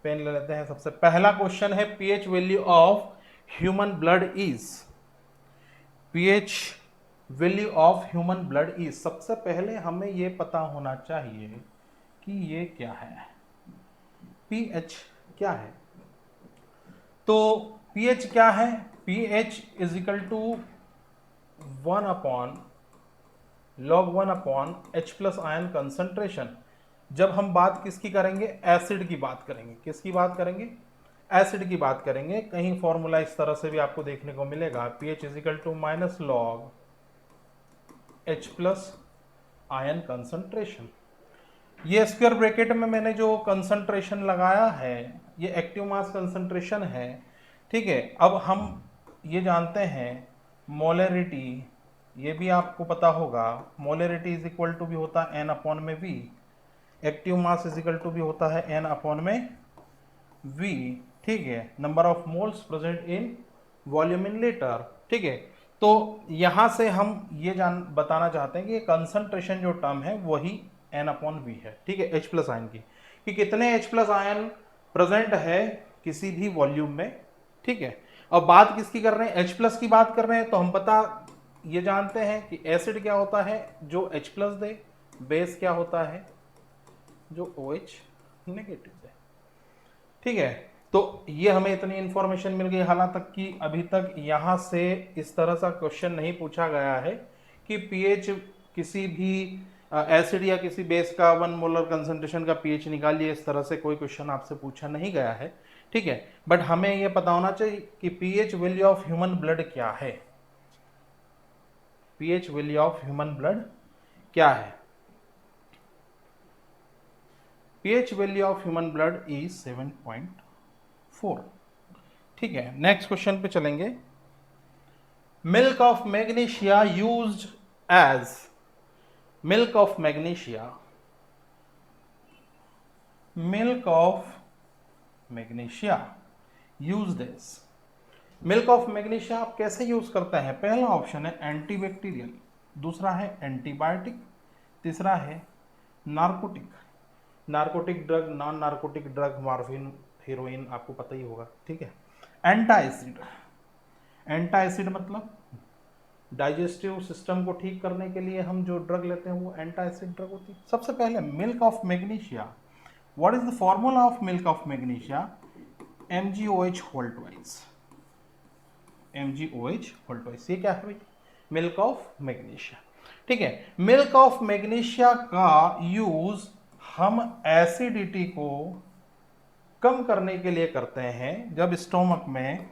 Pen ले लेते हैं। सबसे पहला क्वेश्चन है pH value of human blood is, pH value of human blood is, सबसे पहले हमें यह पता होना चाहिए कि ये क्या है, पीएच क्या है। तो पीएच क्या है, pH is equal to 1 log 1/H plus ion concentration. जब हम बात किसकी करेंगे, एसिड की बात करेंगे। किसकी बात करेंगे, एसिड की बात करेंगे। कहीं फॉर्मूला इस तरह से भी आपको देखने को मिलेगा, pH is equal to minus log H plus ion concentration. ये स्क्वायर ब्रैकेट में मैंने जो कंसंट्रेशन लगाया है ये एक्टिव मास कंसंट्रेशन है, ठीक है। अब हम ये जानते हैं मोलरिटी, ये भी आपको पता होगा, मोलरिटी इज इक्वल टू भी होता है एन अपॉन में V, active mass is equal to भी होता है एन अपॉन में वी, ठीक है, number of moles present in volume in litre, ठीक है। तो यहां से हम ये बताना चाहते हैं कि कंसंट्रेशन जो टर्म है वही एन अपॉन वी है, ठीक है, एच प्लस आयन की, कि कितने एच प्लस आयन प्रेजेंट है किसी भी वॉल्यूम में, ठीक है। अब बात किसकी कर रहे हैं, एच प्लस की बात कर रहे हैं, तो हम पता ये जानते हैं कि एसिड क्या होता है जो एच प्लस दे, बेस क्या होता है जो ओ एच नेगेटिव दे, ठीक है। तो ये हमें इतनी इंफॉर्मेशन मिल गई, हालांकि तक कि अभी तक यहां से इस तरह सा क्वेश्चन नहीं पूछा गया है कि पीएच किसी भी एसिड या किसी बेस का 1 मोलर कंसंट्रेशन का पीएच निकालिए, इस तरह से कोई क्वेश्चन आपसे पूछा नहीं गया है, ठीक है। बट हमें यह पता होना चाहिए कि pH value of human blood क्या है, pH value of human blood क्या है। PH value of human blood is 7.4, ठीक है। नेक्स्ट क्वेश्चन पे चलेंगे। Milk of magnesia used as, milk of magnesia, milk of magnesia used as, milk of magnesia आप कैसे यूज करते हैं। पहला ऑप्शन है एंटीबैक्टीरियल, दूसरा है एंटीबायोटिक, तीसरा है narcotic, narcotic drug, non narcotic drug, morphine, heroine, आपको पता ही होगा, ठीक है। एंटा एसिड, एंटा एसिड मतलब डाइजेस्टिव सिस्टम को ठीक करने के लिए हम जो ड्रग लेते हैं वो एंटा एसिड ड्रग होती है। सबसे पहले milk of magnesia, what is the formula of milk of magnesia, MgOH whole twice, MgOH whole twice, ये क्या है भाई, मिल्क ऑफ मैग्नीशिया, ठीक है। मिल्क ऑफ मैग्नीशिया का यूज हम एसिडिटी को कम करने के लिए करते हैं। जब स्टोमक में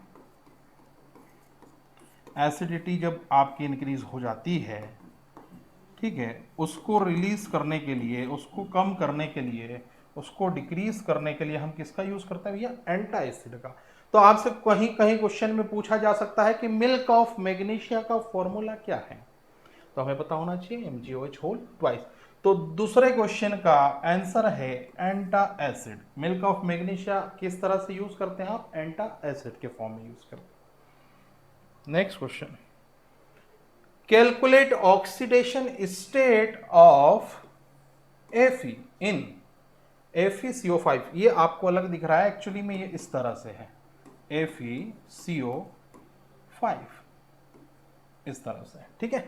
एसिडिटी जब आपकी इंक्रीज हो जाती है, ठीक है, उसको रिलीज करने के लिए, उसको कम करने के लिए, उसको डिक्रीज करने के लिए हम किसका यूज करते हैं भैया, एंटा एसिड का। तो आपसे कहीं कहीं क्वेश्चन में पूछा जा सकता है कि मिल्क ऑफ मैग्नीशिया का फॉर्मूला क्या है, तो हमें पता होना चाहिए MgOH होल ट्वाइस। तो दूसरे क्वेश्चन का आंसर है एंटा एसिड। मिल्क ऑफ मैग्नीशिया किस तरह से यूज करते हैं आप, एंटा एसिड के फॉर्म में यूज करते हैं। Next question, calculate oxidation state of Fe in FeCO5, ये आपको अलग दिख रहा है, एक्चुअली में ये इस तरह से है, FeCO5 इस तरह से, ठीक है।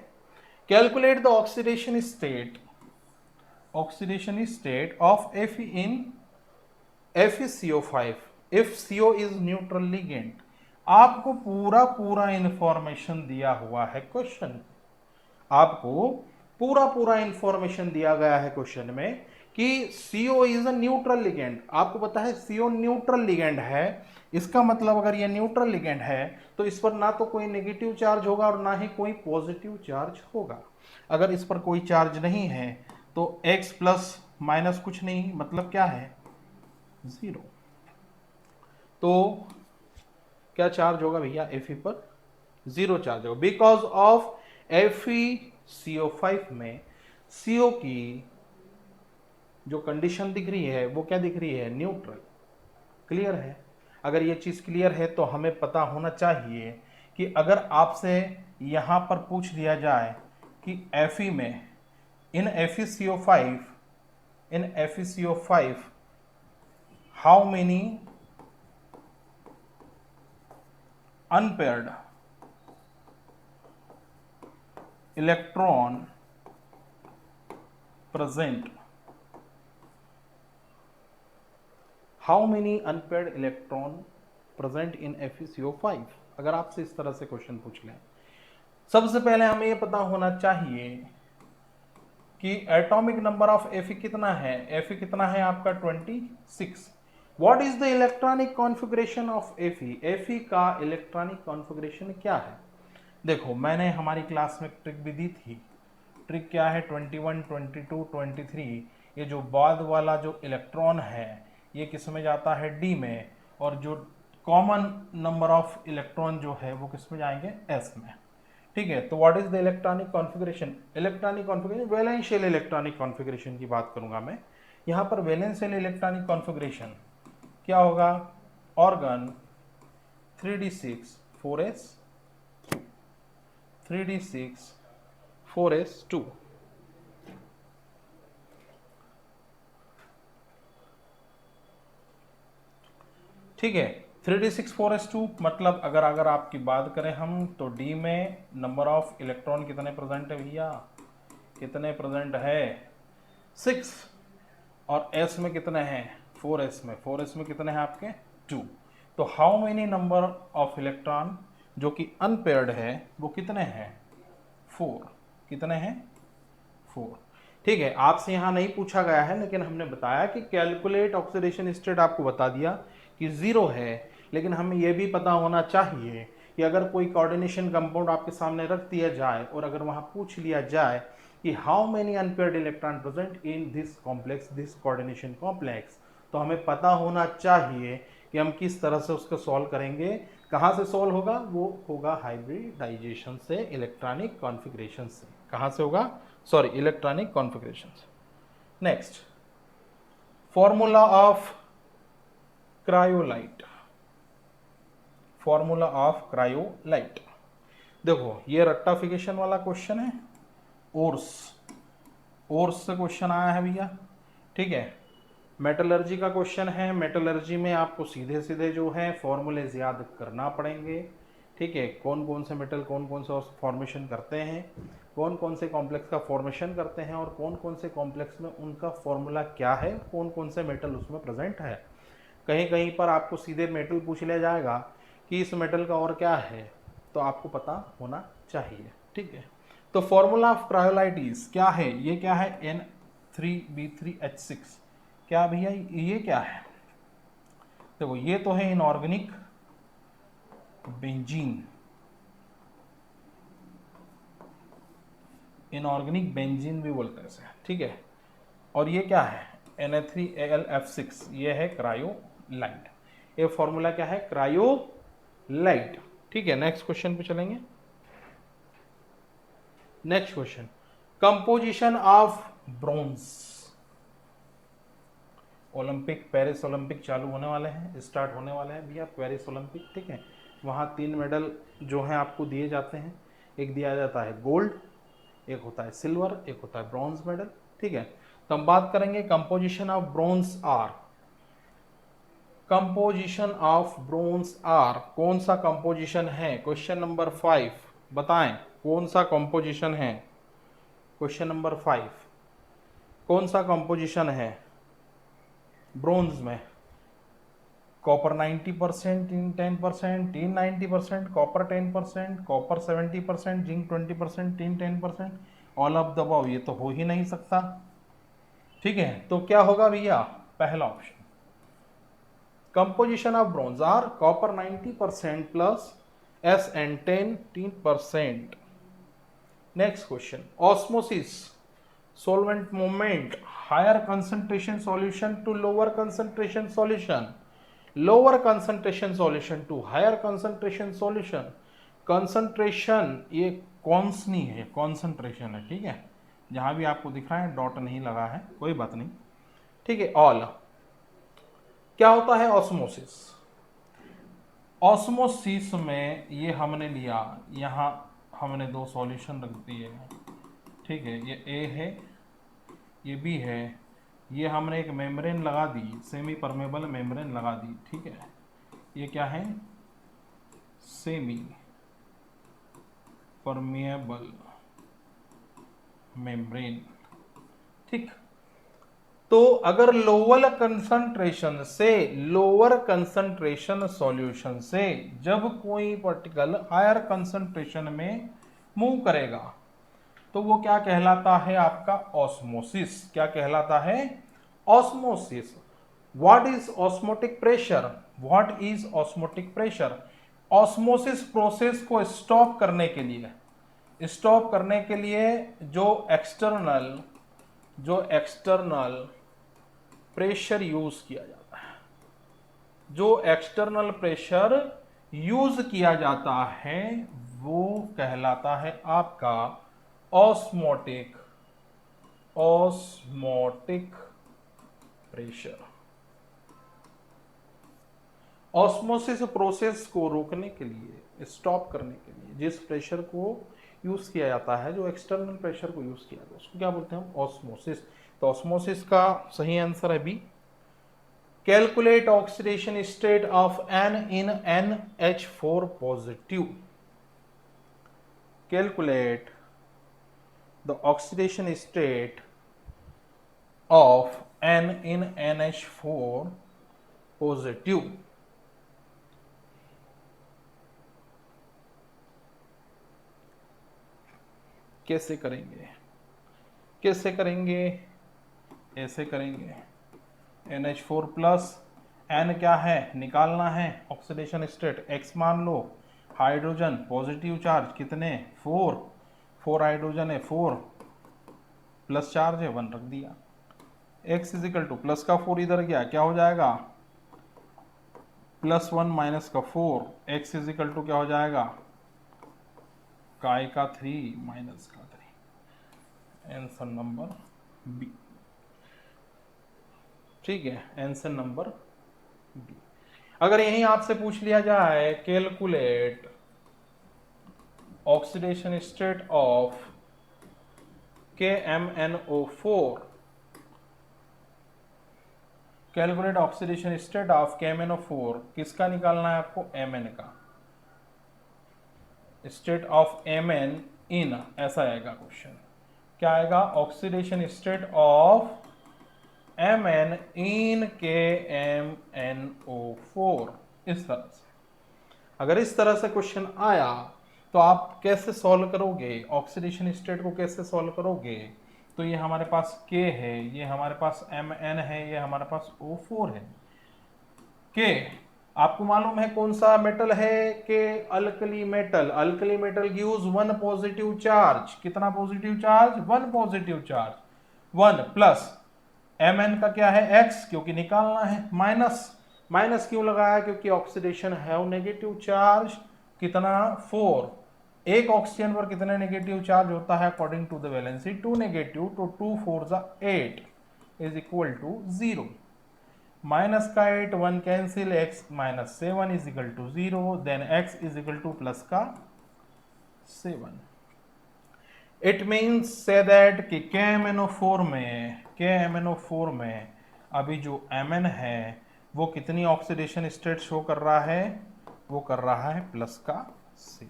Calculate the oxidation state of Fe in FeCO5 if CO is neutral ligand. आपको पूरा इंफॉर्मेशन दिया हुआ है क्वेश्चन, आपको पूरा इंफॉर्मेशन दिया गया है क्वेश्चन में कि CO is a neutral ligand. आपको पता है CO न्यूट्रल लिगेंड है, इसका मतलब अगर ये न्यूट्रल लिगेंड है तो इस पर ना तो कोई नेगेटिव चार्ज होगा और ना ही कोई पॉजिटिव चार्ज होगा। अगर इस पर कोई चार्ज नहीं है तो X प्लस माइनस कुछ नहीं, मतलब क्या है, 0। तो क्या चार्ज होगा भैया, Fe पर 0 चार्ज होगा, बिकॉज ऑफ FeCO5 में CO की जो कंडीशन दिख रही है वो क्या दिख रही है, न्यूट्रल। क्लियर है। अगर ये चीज क्लियर है तो हमें पता होना चाहिए कि अगर आपसे यहां पर पूछ दिया जाए कि Fe में इन FeCO5 how many unpaired electron present, how many unpaired electron present in FeCO5, अगर आपसे इस तरह से क्वेश्चन पूछ लें। सबसे पहले हमें यह पता होना चाहिए कि एटॉमिक नंबर ऑफ Fe कितना है। Fe कितना है आपका 26। What is the electronic configuration of Fe का इलेक्ट्रॉनिक कॉन्फ़िगरेशन क्या है। देखो मैंने हमारी क्लास में ट्रिक भी दी थी। ट्रिक क्या है, 21, 22, 23, ये जो बाद वाला जो इलेक्ट्रॉन है ये किस में जाता है, डी में, और जो कॉमन नंबर ऑफ इलेक्ट्रॉन जो है वो किस में जाएंगे, एस में। ठीक है, तो what is the electronic configuration, electronic configuration वैलेंशियल electronic configuration की बात करूंगा मैं। यहाँ पर वैलेंशियल इलेक्ट्रॉनिक कॉन्फ़िगरेशन क्या होगा, organ 3d6 4s 3d6 4s2। ठीक है, 3d6 4s2 मतलब अगर आपकी बात करें हम तो डी में नंबर ऑफ इलेक्ट्रॉन कितने प्रेजेंट है भैया, कितने प्रेजेंट है 6, और एस में कितने हैं 4s में, 4s में कितने हैं आपके 2। तो how many number of electron जो कि अनपेयर्ड है वो कितने हैं 4, कितने हैं 4। ठीक है, आपसे यहाँ नहीं पूछा गया है लेकिन हमने बताया कि कैलकुलेट ऑक्सीडेशन स्टेट आपको बता दिया कि 0 है, लेकिन हमें यह भी पता होना चाहिए कि अगर कोई कोऑर्डिनेशन कंपाउंड आपके सामने रख दिया जाए और अगर वहाँ पूछ लिया जाए कि how many unpaired electron present in this complex, this coordination complex, तो हमें पता होना चाहिए कि हम किस तरह से उसको सॉल्व करेंगे। कहाँ से सॉल्व होगा, वो होगा हाइब्रिडाइजेशन से, इलेक्ट्रॉनिक कॉन्फ़िगरेशन से। कहाँ से होगा, सॉरी इलेक्ट्रॉनिक कॉन्फ़िगरेशन से। Next, formula of cryolite, formula of cryolite. देखो ये रट्टाफिकेशन वाला क्वेश्चन है, ओर्स से क्वेश्चन आया है भैया। ठीक है, मेटलर्जी का क्वेश्चन है, मेटलर्जी में आपको सीधे सीधे जो है फॉर्मूलेज याद करना पड़ेंगे। ठीक है, कौन कौन से मेटल कौन कौन से फॉर्मेशन करते हैं, कौन कौन से कॉम्प्लेक्स का फॉर्मेशन करते हैं, और कौन कौन से कॉम्प्लेक्स में उनका फॉर्मूला क्या है, कौन कौन से मेटल उसमें प्रेजेंट है। कहीं कहीं पर आपको सीधे मेटल पूछ लिया जाएगा कि इस मेटल का और क्या है, तो आपको पता होना चाहिए। ठीक है, तो फॉर्मूला ऑफ क्रायोलाइट क्या है, ये क्या है N3B3H6, क्या भैया ये क्या है। देखो ये तो है इनऑर्गेनिक बेंजीन, इनऑर्गेनिक बेंजीन भी बोलते हैं इसे। ठीक है, और ये क्या है Na3Al F6, ये है क्रायोलाइट। ये फॉर्मूला क्या है, क्रायोलाइट। ठीक है, नेक्स्ट क्वेश्चन पे चलेंगे। Next question, composition of bronze. Olympic, Paris Olympic चालू होने वाले हैं, स्टार्ट होने वाले हैं भैया पेरिस ओलंपिक। ठीक है, वहाँ 3 मेडल जो हैं आपको दिए जाते हैं, एक दिया जाता है गोल्ड, एक होता है सिल्वर, एक होता है ब्रॉन्ज मेडल। ठीक है, तो हम बात करेंगे composition of bronze are, composition of bronze are कौन सा कंपोजिशन है, क्वेश्चन नंबर 5 बताएं कौन सा कंपोजिशन है। क्वेश्चन नंबर 5 कौन सा कंपोजिशन है ब्रोंज में, copper 90%, tin 10%, tin 90%, copper 10%, copper 70%, zinc 20%, tin 10%, all of the above, ये तो हो ही नहीं सकता। ठीक है, तो क्या होगा भैया, पहला option composition of bronze are copper 90% plus SN10%। Next question, osmosis solvent movement, higher concentration solution to lower concentration solution, lower concentration solution to higher concentration solution। concentration ये कॉन्स नहीं है, concentration है। ठीक है, जहां भी आपको दिख रहा है डॉट नहीं लगा है, कोई बात नहीं। ठीक है, ऑल क्या होता है ऑस्मोसिस, ऑस्मोसिस में ये हमने लिया, यहां हमने 2 सॉल्यूशन रख दिए। ठीक है, ये ए है, ये बी है, ये हमने एक मेम्ब्रेन लगा दी, सेमी परमेबल मेम्ब्रेन लगा दी, ठीक है। ये क्या है, सेमी परमेबल मेम्ब्रेन, ठीक। तो अगर लोअर कंसंट्रेशन सॉल्यूशन से जब कोई पार्टिकल हायर कंसंट्रेशन में मूव करेगा तो वो क्या कहलाता है आपका, ऑस्मोसिस। क्या कहलाता है, osmosis. What is osmotic pressure, what is osmotic pressure. Osmosis process को स्टॉप करने के लिए जो एक्सटर्नल प्रेशर यूज किया जाता है, जो एक्सटर्नल प्रेशर यूज किया जाता है वो कहलाता है आपका ऑस्मोटिक प्रेशर। ऑस्मोसिस प्रोसेस को रोकने के लिए, स्टॉप करने के लिए जिस प्रेशर को यूज किया जाता है, जो एक्सटर्नल प्रेशर को यूज किया जाता है, उसको क्या बोलते हैं हम, ऑस्मोसिस। तो ऑस्मोसिस का सही आंसर है B. Calculate oxidation state of N in NH4 positive. Calculate the oxidation state of N in NH4 positive. कैसे करेंगे, कैसे करेंगे, ऐसे करेंगे। NH4 प्लस, N क्या है निकालना है, ऑक्सीडेशन स्टेट, X मान लो, हाइड्रोजन पॉजिटिव चार्ज कितने 4 हाइड्रोजन है, 4 प्लस चार्ज है 1 रख दिया। X इजिकल टू प्लस का 4 इधर गया, क्या हो जाएगा +1 माइनस का 4, X इजिकल टू क्या हो जाएगा का 3 माइनस का 3। आंसर नंबर बी, ठीक है, आंसर नंबर बी। अगर यही आपसे पूछ लिया जाए calculate oxidation state of KMnO4, calculate oxidation state of KMnO4, किसका निकालना है आपको, Mn का, स्टेट ऑफ Mn इन, ऐसा आएगा क्वेश्चन। क्या आएगा, oxidation state of Mn in KMnO4, इस तरह से। अगर इस तरह से क्वेश्चन आया तो आप कैसे सॉल्व करोगे, ऑक्सीडेशन स्टेट को कैसे सॉल्व करोगे। तो ये हमारे पास K है, ये हमारे पास Mn है, ये हमारे पास O4 है। K आपको मालूम है कौन सा मेटल है, K alkali metal. Alkali metal gives 1 positive charge, कितना positive charge, 1 positive charge. 1 plus Mn का क्या है X, क्योंकि निकालना है, माइनस क्यों लगाया, क्योंकि ऑक्सीडेशन है नेगेटिव चार्ज, कितना 4। एक ऑक्सीजन पर कितने नेगेटिव चार्ज होता है according to the valency, 2 negative, तो 2 4 8 इज इक्वल टू 0। माइनस का 8, 1 cancel, x minus 7 is equal to 0, then x is equal to plus का 7। इट मीन्स से दैट कि KMnO4 में अभी जो Mn है वो कितनी ऑक्सीडेशन स्टेट शो कर रहा है, वो कर रहा है प्लस का 7।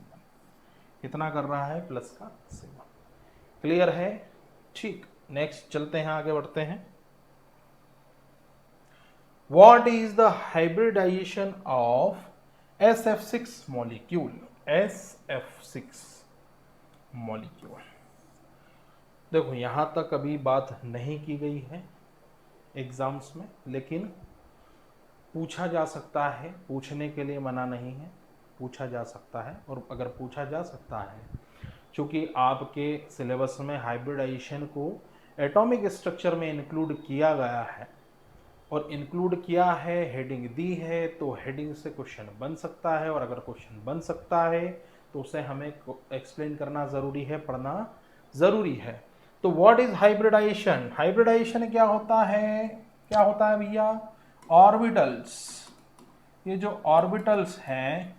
कितना कर रहा है, प्लस का 7। क्लियर है, ठीक। नेक्स्ट चलते हैं, आगे बढ़ते हैं। What is the hybridization of SF6 molecule? SF6 molecule, देखो यहां तक अभी बात नहीं की गई है एग्जाम्स में, लेकिन पूछा जा सकता है, पूछने के लिए मना नहीं है, पूछा जा सकता है। और अगर पूछा जा सकता है, चूंकि आपके सिलेबस में हाइब्रिडाइजेशन को एटॉमिक स्ट्रक्चर में इंक्लूड किया गया है, और इंक्लूड किया है, हेडिंग दी है, तो हेडिंग से क्वेश्चन बन सकता है। और अगर क्वेश्चन बन सकता है तो उसे हमें एक्सप्लेन करना ज़रूरी है, पढ़ना ज़रूरी है। तो व्हाट इज हाइब्रिडाइजेशन, हाइब्रिडाइजेशन क्या होता है, क्या होता है भैया, ऑर्बिटल्स, ये जो ऑर्बिटल्स हैं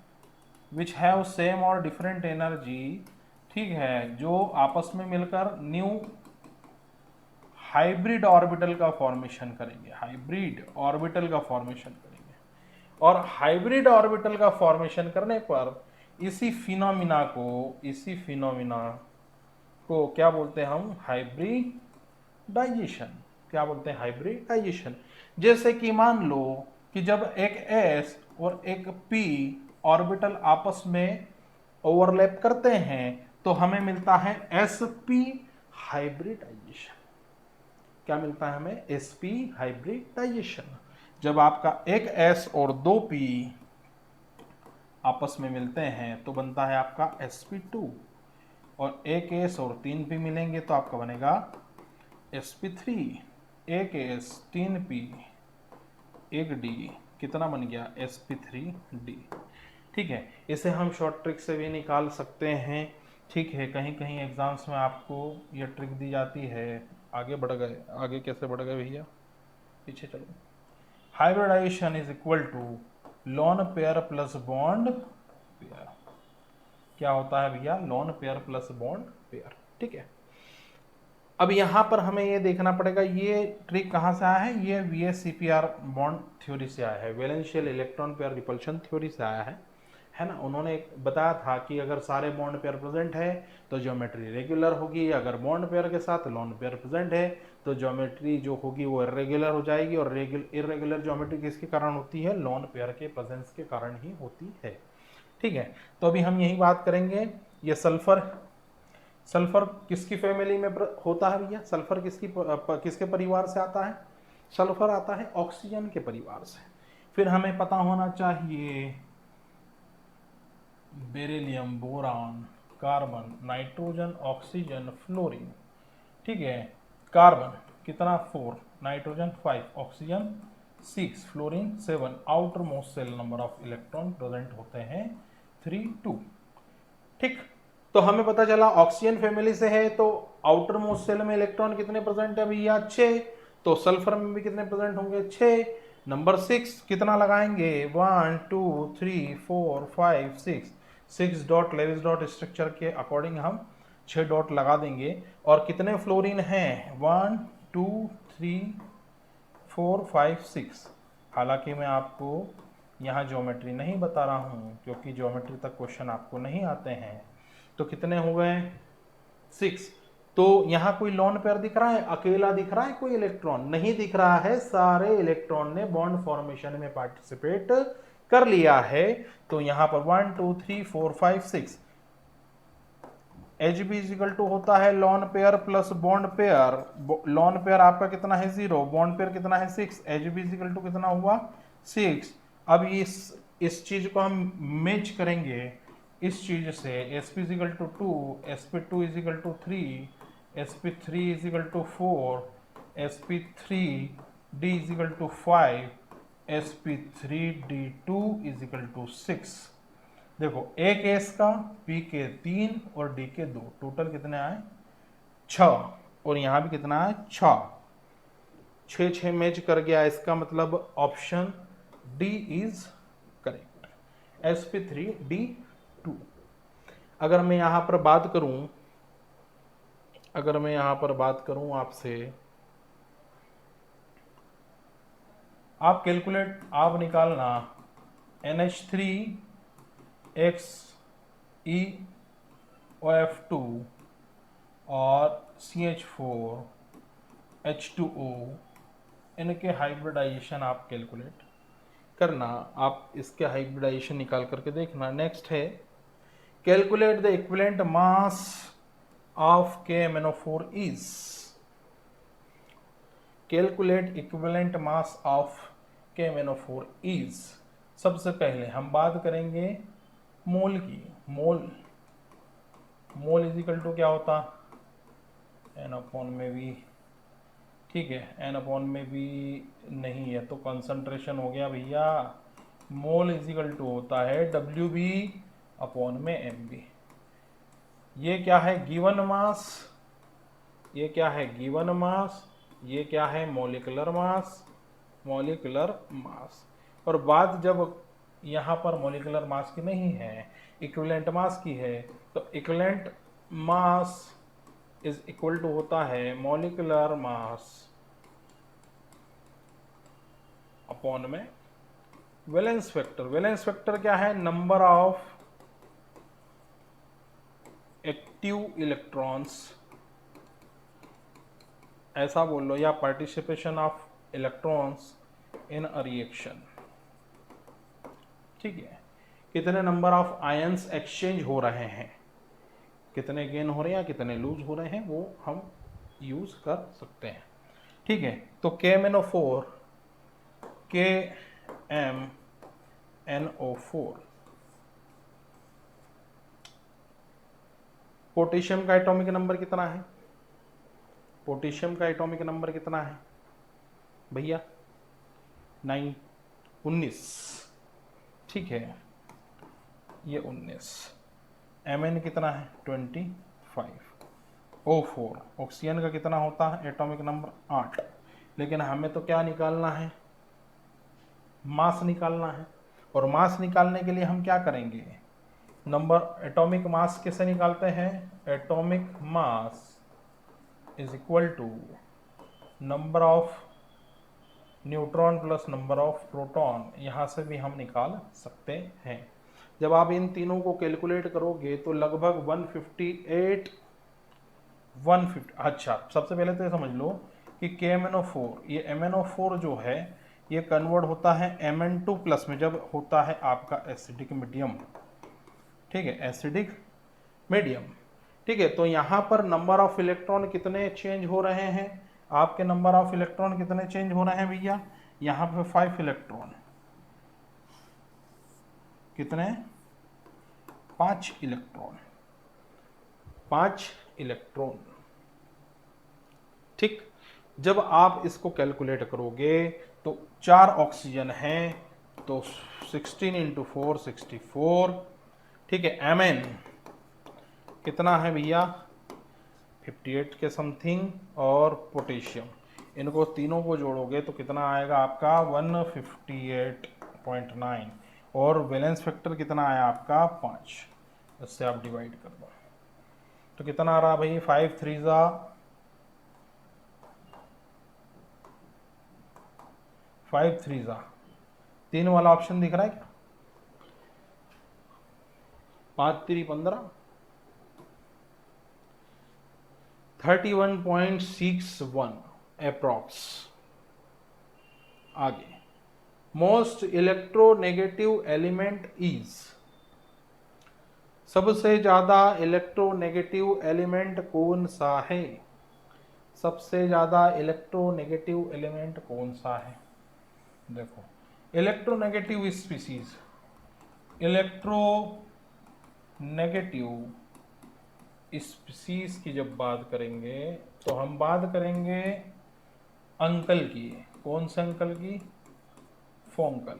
विच हैव सेम और डिफरेंट एनर्जी, ठीक है, जो आपस में मिलकर न्यू हाइब्रिड ऑर्बिटल का फॉर्मेशन करेंगे, हाइब्रिड ऑर्बिटल का फॉर्मेशन करेंगे। और हाइब्रिड ऑर्बिटल का फॉर्मेशन करने पर इसी फिनोमिना को क्या बोलते हैं हम, हाइब्रिडाइजेशन। क्या बोलते हैं, हाइब्रिडाइजेशन। जैसे कि मान लो कि जब एक s और एक p ऑर्बिटल आपस में ओवरलैप करते हैं तो हमें मिलता है sp हाइब्रिडाइजेशन। क्या मिलता है हमें, sp हाइब्रिडाइजेशन। जब आपका एक s और दो p आपस में मिलते हैं तो बनता है आपका sp2, और एक s और तीन p मिलेंगे तो आपका बनेगा sp3। एक s, तीन p, एक d, कितना बन गया, sp3d। ठीक है, इसे हम शॉर्ट ट्रिक से भी निकाल सकते हैं। ठीक है, कहीं कहीं एग्जाम्स में आपको ये ट्रिक दी जाती है। आगे बढ़ गए, आगे कैसे बढ़ गए भैया, पीछे चलो। Hybridisation is equal to lone pair plus bond pair. क्या होता है भैया, lone pair plus bond pair. ठीक है, अब यहां पर हमें ये देखना पड़ेगा ये ट्रिक कहां से आया है, ये VSEPR बॉन्ड थ्योरी से आया है, वैलेंशियल इलेक्ट्रॉन पेयर रिपल्शन थ्योरी से आया है ना। उन्होंने बताया था कि अगर सारे बॉन्ड पेयर प्रेजेंट है तो ज्योमेट्री रेगुलर होगी, अगर बॉन्ड पेयर के साथ लॉन पेयर प्रेजेंट है तो ज्योमेट्री जो होगी वो इरेगुलर हो जाएगी, और इरेगुलर ज्योमेट्री किसके कारण होती है, लॉन पेयर के प्रेजेंस के कारण ही होती है। ठीक है, तो अभी हम यही बात करेंगे। ये सल्फर किसकी फैमिली में होता है भैया, सल्फर किसके परिवार से आता है, सल्फर आता है ऑक्सीजन के परिवार से। फिर हमें पता होना चाहिए beryllium, boron, carbon, nitrogen, oxygen, fluorine. ठीक है, कार्बन कितना 4, nitrogen 5, oxygen 6, fluorine 7, outermost shell number of electron present होते हैं 3, 2। ठीक, तो हमें पता चला ऑक्सीजन फैमिली से है तो आउटर मोस्ट सेल में इलेक्ट्रॉन कितने प्रेजेंट है भैया, 6। तो सल्फर में भी कितने प्रेजेंट होंगे, 6। नंबर 6 कितना लगाएंगे, 1 2 3 4 5 6, 6 डॉट लेविस डॉट स्ट्रक्चर के अकॉर्डिंग हम 6 डॉट लगा देंगे। और कितने फ्लोरीन हैं, 1 2 3 4 5 6। हालांकि मैं आपको यहाँ ज्योमेट्री नहीं बता रहा हूँ क्योंकि ज्योमेट्री तक क्वेश्चन आपको नहीं आते हैं। तो कितने हो गए, 6। तो यहाँ कोई लोन पेयर दिख रहा है, अकेला दिख रहा है, कोई इलेक्ट्रॉन नहीं दिख रहा है, सारे इलेक्ट्रॉन ने बॉन्ड फॉर्मेशन में पार्टिसिपेट कर लिया है। तो यहाँ पर 1 2 3 4 5 6 एच बी इजिकल टू होता है lawn pair plus bond pair. Lone pair आपका कितना है 0, बॉन्ड पेयर कितना है 6, एच बी इजिकल टू कितना हुआ 6। अब इस चीज को हम मैच करेंगे इस चीज से, S P is equal to 2, S P 2 is equal to 3, S P 3 is equal to 4, S P 3 D is equal to 5, S P 3 D 2 is equal to 6। देखो एक एस का, पी के 3 और डी के 2, टोटल कितने आए 6, और यहां भी कितना है 6, 6 मैच कर गया। इसका मतलब option D is correct, sp3d2। अगर मैं यहां पर बात करूं आपसे, आप कैलकुलेट आप निकालना NH3XeOF2 और CH4H2O, इनके हाइब्रिडाइजेशन आप कैलकुलेट करना। आप इसके हाइब्रिडाइजेशन निकाल करके देखना। नेक्स्ट है calculate the equivalent mass of KMnO4 is, calculate equivalent mass of KMnO4 is. सबसे पहले हम बात करेंगे मोल की। मोल इजिकल टू क्या होता, n अपॉन में भी, ठीक है, n अपॉन में भी नहीं है तो कंसंट्रेशन हो गया भैया। मोल इजिकल टू होता है WB अपॉन में MB। ये क्या है गिवन मास, ये क्या है गिवन मास, ये क्या है मॉलिक्यूलर मास, और बात जब यहाँ पर मॉलिक्यूलर मास की नहीं है, इक्विवेलेंट मास की है, तो equivalent mass is equal to होता है मॉलिक्यूलर मास अपॉन में वैलेंस वेक्टर। वैलेंस वेक्टर क्या है? नंबर ऑफ एक्टिव इलेक्ट्रॉन्स, ऐसा बोल लो, या participation of electrons in a reaction. ठीक है, कितने नंबर ऑफ आयंस एक्सचेंज हो रहे हैं, कितने गेन हो रहे हैं या कितने लूज हो रहे हैं, वो हम यूज कर सकते हैं। ठीक है, तो KMnO4 KMnO4 पोटेशियम का एटॉमिक नंबर कितना है? पोटेशियम का एटॉमिक नंबर कितना है भैया? 19। ठीक है, ये 19। Mn कितना है? 25। O4 ऑक्सीजन का कितना होता है एटॉमिक नंबर? 8। लेकिन हमें तो क्या निकालना है? मास निकालना है। और मास निकालने के लिए हम क्या करेंगे? नंबर एटॉमिक मास कैसे निकालते हैं? Atomic mass is equal to number of neutron plus number of proton, यहाँ से भी हम निकाल सकते हैं। जब आप इन तीनों को कैलकुलेट करोगे तो लगभग 150। अच्छा, सबसे पहले तो ये समझ लो कि KMnO4, ये MnO4 जो है ये कन्वर्ट होता है Mn2 प्लस में जब होता है आपका एसिडिक मीडियम। ठीक है, एसिडिक मीडियम। ठीक है, तो यहाँ पर नंबर ऑफ इलेक्ट्रॉन कितने चेंज हो रहे हैं? आपके नंबर ऑफ इलेक्ट्रॉन कितने चेंज हो रहे हैं भैया? यहाँ पे 5 इलेक्ट्रॉन। कितने? 5 इलेक्ट्रॉन। 5 इलेक्ट्रॉन। ठीक, जब आप इसको कैलकुलेट करोगे तो 4 ऑक्सीजन हैं, तो 16 × 4 64। ठीक है, Mn कितना है भैया? 58 के समथिंग। और पोटेशियम, इनको तीनों को जोड़ोगे तो कितना आएगा आपका? 158.9। और वैलेंस फैक्टर कितना आया आपका? 5। इससे आप डिवाइड कर दो तो कितना आ रहा भाई? 5 3 5 3 3 वाला ऑप्शन दिख रहा है क्या? 5 3 15, 31.61 अप्रॉक्स। आगे, मोस्ट इलेक्ट्रोनेगेटिव एलिमेंट इज, सबसे ज्यादा इलेक्ट्रोनेगेटिव एलिमेंट कौन सा है? सबसे ज्यादा इलेक्ट्रोनेगेटिव एलिमेंट कौन सा है? देखो, इलेक्ट्रोनेगेटिव स्पीसीज, इलेक्ट्रोनेगेटिव स्पीसीज की जब बात करेंगे तो हम बात करेंगे अंकल की। कौन से अंकल की? फोंकल।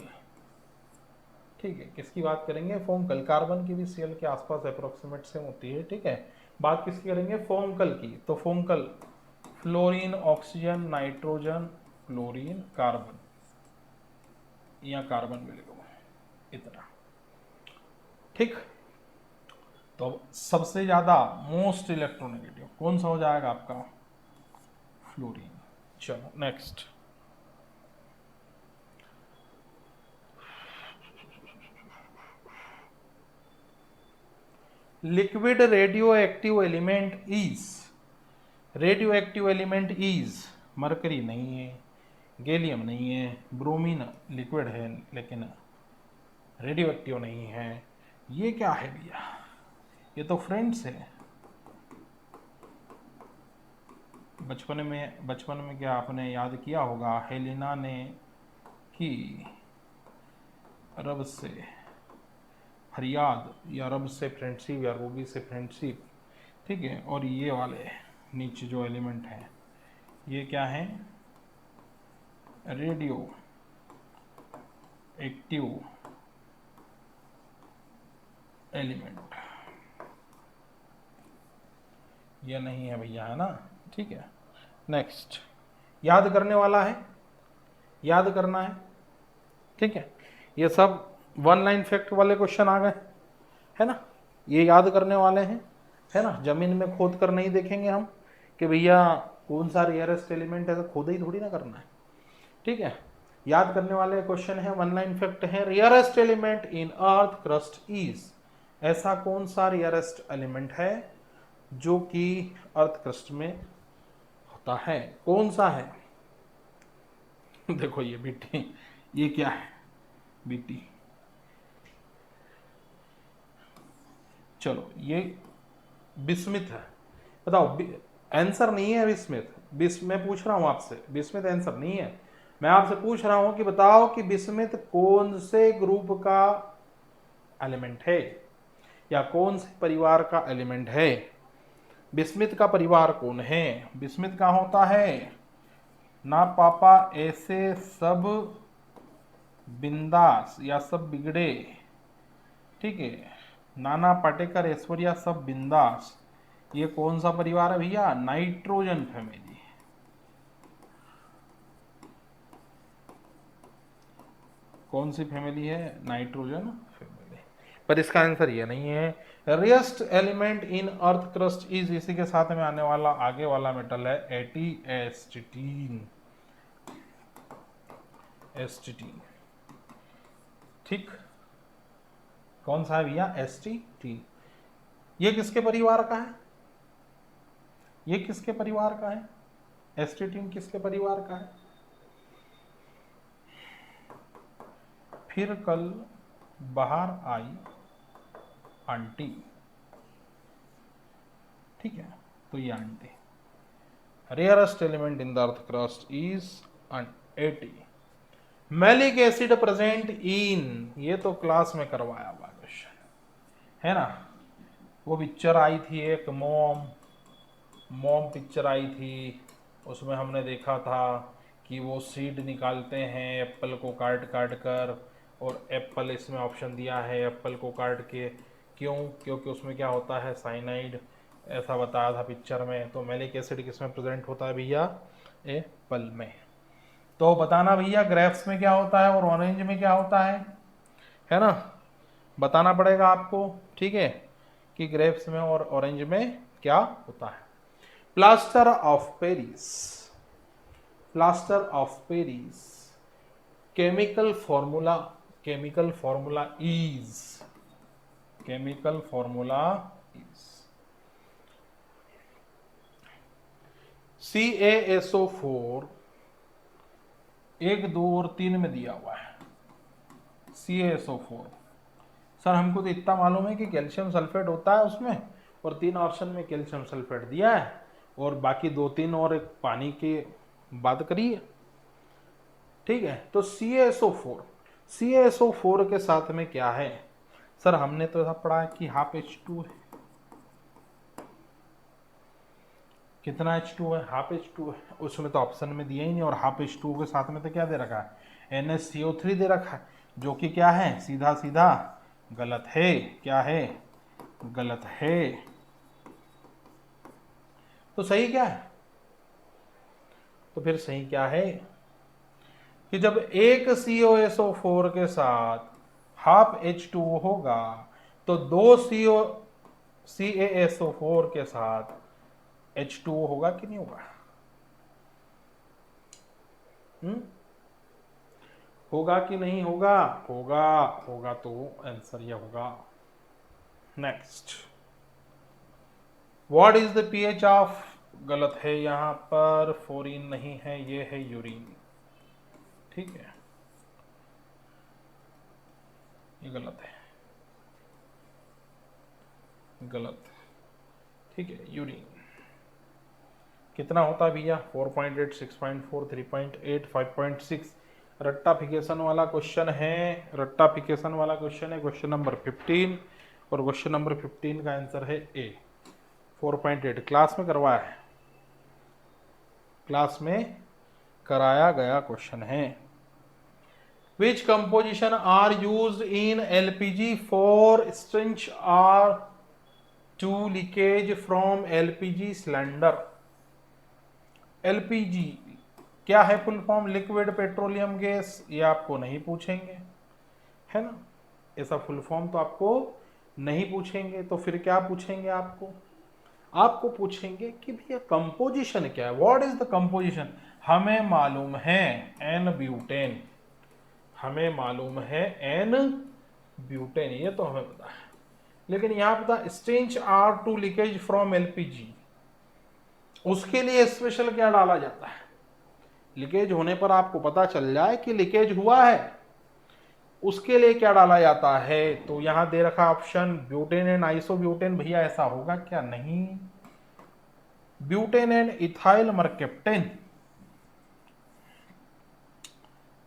ठीक है, किसकी बात करेंगे? फोंकल। कार्बन की भी Cl के आसपास अप्रोक्सीमेट सेम होती है। ठीक है, बात किसकी करेंगे? फोंकल की। तो फोंकल, fluorine, oxygen, nitrogen, chlorine, carbon, या कार्बन भी लिखो, इतना। ठीक, तो सबसे ज्यादा मोस्ट इलेक्ट्रोनेगेटिव कौन सा हो जाएगा आपका? फ्लोरीन। चलो next, liquid radio active element is, radio active element is, mercury नहीं है, गैलियम नहीं है, ब्रोमीन लिक्विड है लेकिन रेडियो एक्टिव नहीं है। ये क्या है भैया? ये तो फ्रेंड्स है। बचपन में क्या आपने याद किया होगा, हेलिना ने की रब से फरियाद, या रब से फ्रेंडशिप, या रूबी से फ्रेंडशिप। ठीक है, और ये वाले नीचे जो एलिमेंट हैं ये क्या है? Radio active element. ये नहीं है भैया, है ना? ठीक है, नेक्स्ट, याद करने वाला है, याद करना है। ठीक है, ये सब 1 लाइन फैक्ट वाले क्वेश्चन आ गए, है ना? ये याद करने वाले हैं, है ना। जमीन में खोद कर नहीं देखेंगे हम कि भैया कौन सा रेयरेस्ट एलिमेंट है, तो खोद ही थोड़ी ना करना है। ठीक है, याद करने वाले क्वेश्चन है, वन लाइन फैक्ट है। Rarest element in earth crust is, ऐसा कौन सा रेयरेस्ट एलिमेंट है जो कि अर्थ क्रस्ट में होता है, कौन सा है? देखो ये बीटी, ये क्या है बीटी, चलो ये बिस्मिथ है, बताओ। आंसर नहीं है बिस्मिथ, मैं पूछ रहा हूं आपसे, बिस्मिथ आंसर नहीं है। मैं आपसे पूछ रहा हूं कि बताओ कि बिस्मिथ कौन से ग्रुप का एलिमेंट है, या कौन से परिवार का एलिमेंट है। बिस्मिथ का परिवार कौन है? बिस्मिथ का होता है ना पापा ऐसे सब बिंदास या सब बिगड़े, ठीक है, नाना पाटेकर ऐश्वर्या सब बिंदास। ये कौन सा परिवार है भैया? Nitrogen family. कौन सी फैमिली है? Nitrogen family. पर इसका आंसर ये नहीं है। Rarest element in earth crust is, इसी के साथ में आने वाला आगे वाला मेटल है एटीएस्टिटीन, एस्टिटीन। ठीक, कौन सा है भैया? एस्टिटीन। ये किसके परिवार का है? ये किसके परिवार का है? एस्टिटीन किसके परिवार का है? फिर कल बाहर आई आंटी, ठीक है, तो ये aunty. Rarest element in the earth crust is eighty. Malic acid present in, ये तो क्लास में करवाया हुआ क्वेश्चन है ना। वो पिक्चर आई थी एक, मॉम पिक्चर आई थी, उसमें हमने देखा था कि वो सीड निकालते हैं एप्पल को काट काट कर, और एप्पल इसमें ऑप्शन दिया है एप्पल को काट के, क्यों? क्योंकि उसमें क्या होता है? साइनाइड, ऐसा बताया था पिक्चर में। तो मैलिक एसिड किसमें प्रेजेंट होता है भैया? एप्पल में। तो बताना भैया ग्रेप्स में क्या होता है और ऑरेंज में क्या होता है ना, बताना पड़ेगा आपको, ठीक है, कि ग्रेप्स में और ऑरेंज में क्या होता है। Plaster of Paris, plaster of Paris chemical formula, chemical formula is, chemical formula is CaSO4, 1, 2 और 3 में दिया हुआ है CaSO4। सर हमको तो इतना मालूम है कि कैल्शियम सल्फेट होता है उसमें, और 3 ऑप्शन में कैल्शियम सल्फेट दिया है, और बाकी 2-3 और एक पानी की बात करिए, ठीक है। तो CaSO4, CaSO4 के साथ में क्या है? सर हमने तो ऐसा पढ़ा है कि हाफ H2 है। कितना H2 है? हाफ H2 है। उसमें तो ऑप्शन में दिया ही नहीं, और हाफ H2 के साथ में तो क्या दे रखा है? NaCO3 दे रखा है, जो कि क्या है? सीधा सीधा गलत है। क्या है? गलत है। तो सही क्या है? तो फिर सही क्या है कि जब एक CaSO4 के साथ हाफ H2O होगा, तो 2 CaSO4 के साथ H2O होगा कि नहीं होगा? होगा कि नहीं होगा? होगा, होगा, तो आंसर यह होगा। Next, what is the pH of, गलत है यहां पर, फोरिन नहीं है, ये है यूरिन, ठीक है, ये गलत है, गलत, ठीक है। यूरिन कितना होता है भैया? 4.8, 6.4, 3.8, 5.6। रट्टाफिकेशन वाला क्वेश्चन है, रट्टाफिकेशन वाला क्वेश्चन है, क्वेश्चन नंबर 15, और क्वेश्चन नंबर 15 का आंसर है ए, 4.8। क्लास में करवाया है, क्लास में कराया गया क्वेश्चन है। Which composition are used in LPG for stench are to leakage from LPG cylinder? LPG क्या है full form? Liquid petroleum gas. ये आपको नहीं पूछेंगे, है ना, ऐसा फुल फॉर्म तो आपको नहीं पूछेंगे, तो फिर क्या पूछेंगे आपको? आपको पूछेंगे कि भैया कंपोजिशन क्या है, व्हाट इज द कंपोजिशन। हमें मालूम है एन ब्यूटेन, हमें मालूम है एन ब्यूटेन, ये तो हमें पता है। लेकिन यहां पता stench are to leakage from LPG, उसके लिए स्पेशल क्या डाला जाता है। लीकेज होने पर आपको पता चल जाए कि लीकेज हुआ है, उसके लिए क्या डाला जाता है। तो यहां दे रखा ऑप्शन ब्यूटेन एंड आइसोब्यूटेन, भैया ऐसा होगा क्या, नहीं। Butane and ethyl mercaptan,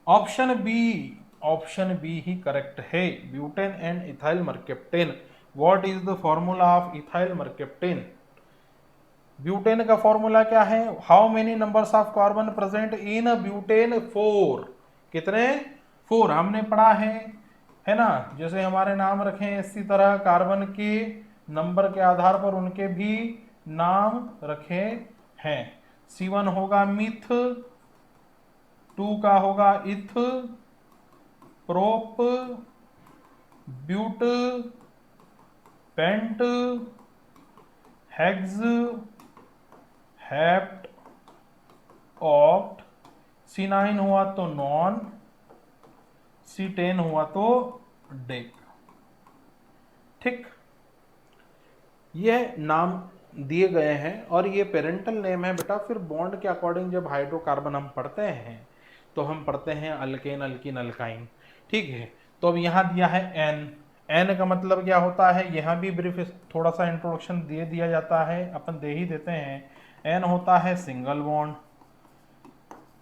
option B, option B ही करेक्ट है, butane and ethyl mercaptan. What is the formula of ethyl mercaptan. Butane का फॉर्मूला क्या है, how many numbers of carbon present in butane, 4। कितने, 4 हमने पढ़ा है ना। जैसे हमारे नाम रखे इसी तरह कार्बन के नंबर के आधार पर उनके भी नाम रखे हैं। C1 होगा मिथ, 2 का होगा eth, prop, but, pent, hex, hept, oct, C9 हुआ तो नॉन, C10 हुआ तो डेक। ठीक, ये नाम दिए गए हैं और ये पेरेंटल नेम है बेटा। फिर बॉन्ड के अकॉर्डिंग जब हाइड्रोकार्बन हम पढ़ते हैं तो हम पढ़ते हैं अल्केन, अल्किन, अल्काइन। ठीक है, तो अब यहाँ दिया है एन, एन का मतलब क्या होता है, यहाँ भी ब्रीफ थोड़ा सा इंट्रोडक्शन दे दिया जाता है, अपन दे ही देते हैं। एन होता है सिंगल बॉन्ड,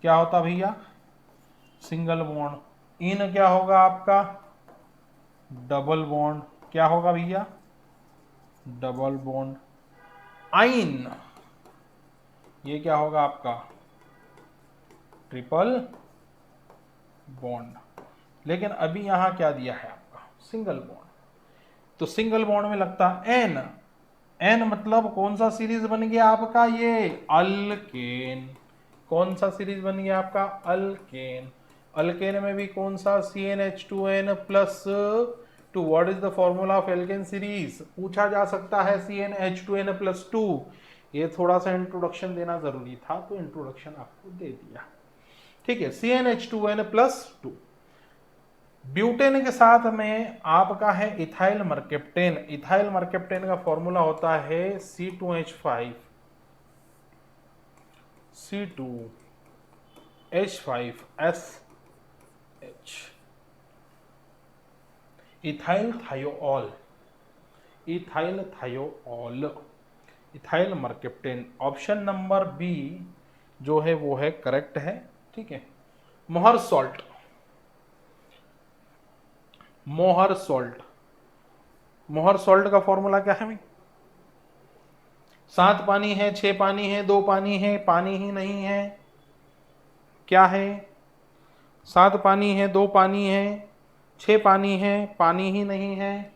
क्या होता भैया, सिंगल बॉन्ड। इन क्या होगा आपका, डबल बॉन्ड, क्या होगा भैया, डबल बॉन्ड। आइन, ये क्या होगा आपका, ट्रिपल बॉन्ड। लेकिन अभी यहां क्या दिया है आपका, सिंगल बॉन्ड, तो सिंगल बॉन्ड में लगता एन। एन मतलब कौन सा सीरीज बन गया आपका, ये अल्केन। कौन सा सीरीज बन गया आपका, अल्केन। अल्केन में भी कौन सा, CnH2n plus 2। What is the formula of alkene series, पूछा जा सकता है CnH2n प्लस 2। ये थोड़ा सा इंट्रोडक्शन देना जरूरी था, तो इंट्रोडक्शन आपको दे दिया। ठीक है, CnH2n प्लस 2। ब्यूटेन के साथ में आपका है इथाइल मरकेप्टेन। इथाइल मरकेप्टेन का फॉर्मूला होता है C2H5, C2H5SH, ethyl thiol, ethyl thiol, ethyl mercaptan. Option number B जो है वो है करेक्ट है। ठीक है, मोहर सॉल्ट, मोहर सॉल्ट, मोहर सॉल्ट का फॉर्मूला क्या है भाई, 7 पानी है, 6 पानी है, 2 पानी है, पानी ही नहीं है, क्या है, 7 पानी है, 2 पानी है, 6 पानी है, पानी ही नहीं है,